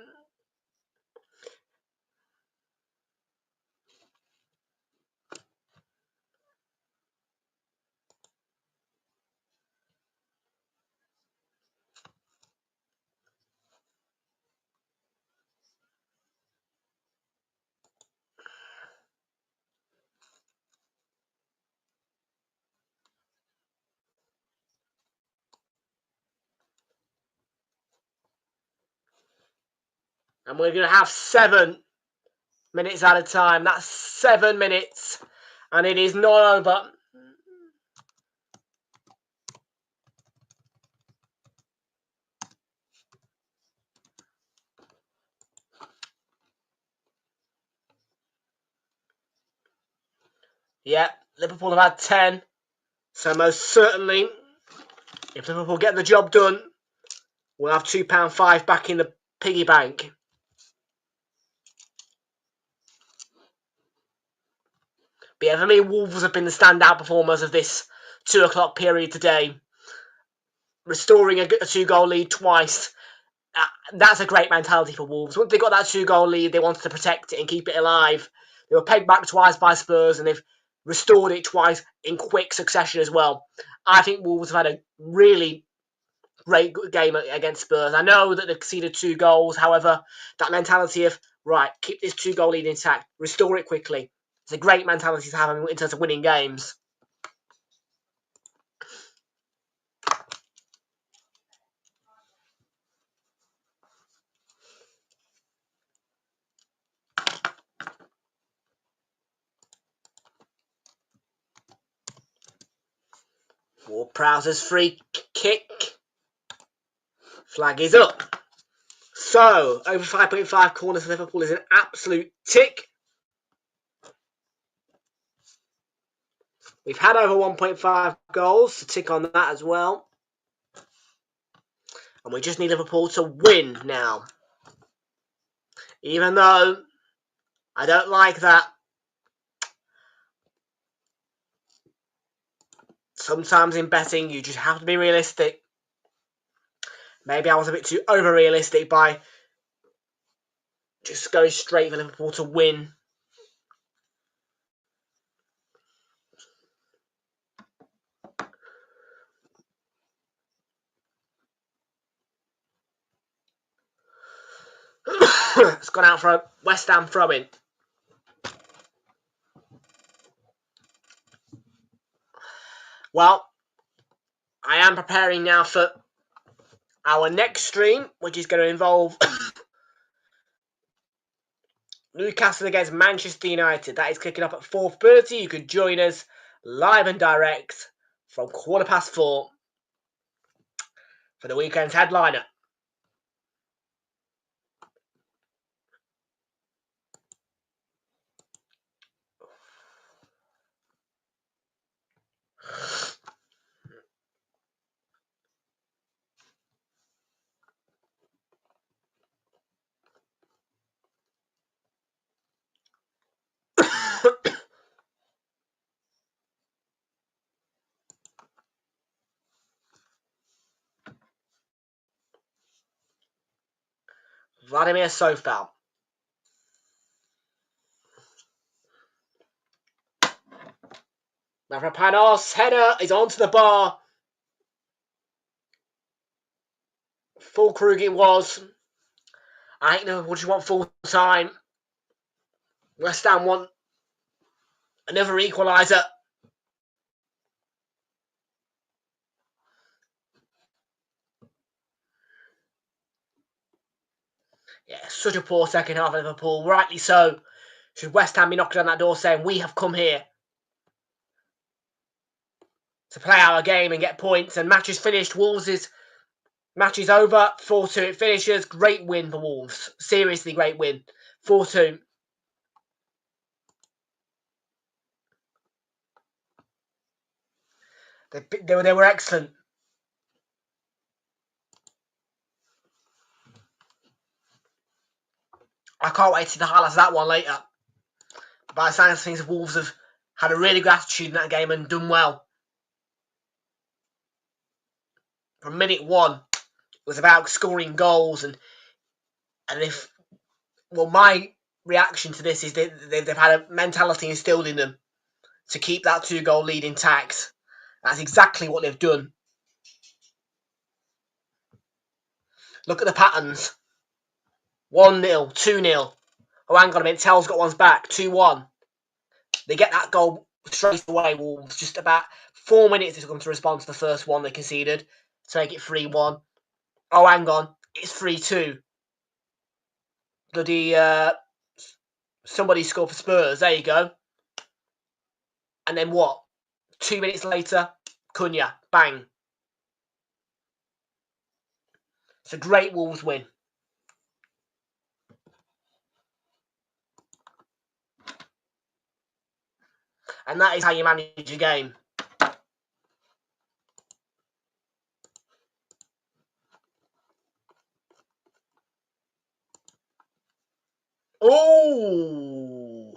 And we're going to have 7 minutes at a time. That's 7 minutes. And it is not over. Yeah, Liverpool have had 10. So most certainly, if Liverpool get the job done, we'll have £2.5 back in the piggy bank. But yeah, for me, Wolves have been the standout performers of this 2 o'clock period today. Restoring a 2-goal lead twice. That's a great mentality for Wolves. Once they got that 2-goal lead, they wanted to protect it and keep it alive. They were pegged back twice by Spurs, and they've restored it twice in quick succession as well. I think Wolves have had a really great game against Spurs. I know that they've conceded 2 goals. However, that mentality of, right, keep this 2-goal lead intact, restore it quickly. It's a great mentality to have in terms of winning games. Ward-Prowse's free kick. Flag is up. So, over 5.5 corners for Liverpool is an absolute tick. We've had over 1.5 goals to tick on that as well. And we just need Liverpool to win now. Even though I don't like that. Sometimes in betting, you just have to be realistic. Maybe I was a bit too over-realistic by just going straight for Liverpool to win. It's gone out for a West Ham throw-in. Well, I am preparing now for our next stream, which is going to involve Newcastle against Manchester United. That is kicking off at 4:30. You can join us live and direct from 4:15 for the weekend's headliner. Vladimir Sofal. Mavropanos, header is onto the bar. Full Krug it was. I don't know, what do you want full time? West Ham want another equaliser. Yeah, such a poor second half of Liverpool. Rightly so. Should West Ham be knocking on that door saying, we have come here to play our game and get points, and match is finished. Wolves' match is over. 4-2 it finishes. Great win for Wolves. Seriously great win. 4-2. They were excellent. I can't wait to see the highlights of that one later. By the sounds of things, Wolves have had a really good attitude in that game and done well. From minute one, it was about scoring goals, and if, well, my reaction to this is they've had a mentality instilled in them to keep that 2-goal lead intact. That's exactly what they've done. Look at the patterns. 1-0, 2-0. Oh, hang on a minute, Tell's got one's back. 2-1. They get that goal straight away, Wolves. Just about 4 minutes it took them to respond to the first one they conceded to make it 3-1. Oh, hang on. It's 3-2. Bloody, somebody scored for Spurs. There you go. And then what? 2 minutes later, Cunha. Bang. It's a great Wolves win. And that is how you manage a game. Oh!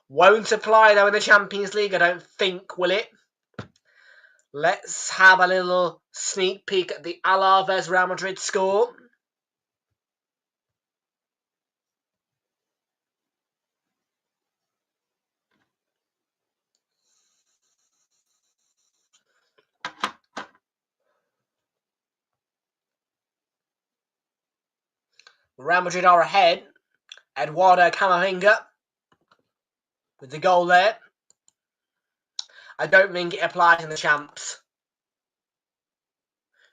Won't apply though in the Champions League, I don't think, will it? Let's have a little sneak peek at the Alaves Real Madrid score. Real Madrid are ahead. Eduardo Camavinga with the goal there. I don't think it applies in the champs.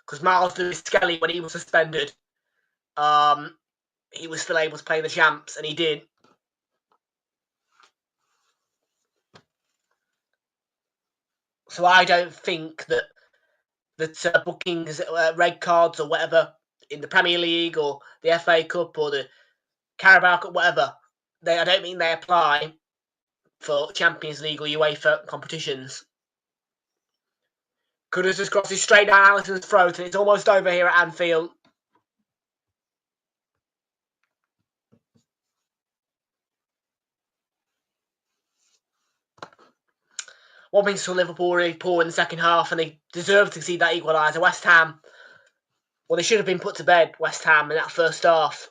Because Miles Lewis-Skelly, when he was suspended, he was still able to play the champs, and he did. So I don't think that bookings, red cards or whatever, in the Premier League or the FA Cup or the Carabao Cup, whatever, I don't think they apply for Champions League or UEFA competitions. Kudus just crosses straight down Alisson's throat, and it's almost over here at Anfield. One thing saw Liverpool really poor in the second half, and they deserved to concede that equaliser. West Ham, well, they should have been put to bed, West Ham, in that first half.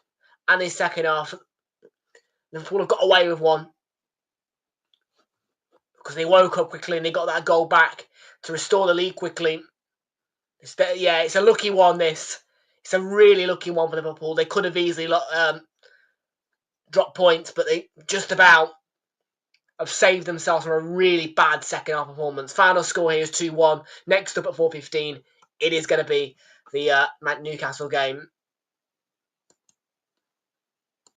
And in the second half, Liverpool have got away with one. Because they woke up quickly and they got that goal back to restore the lead quickly. It's a lucky one, this. It's a really lucky one for Liverpool. They could have easily dropped points, but they just about have saved themselves from a really bad second half performance. Final score here is 2-1. Next up at 4:15, it is going to be the Newcastle game.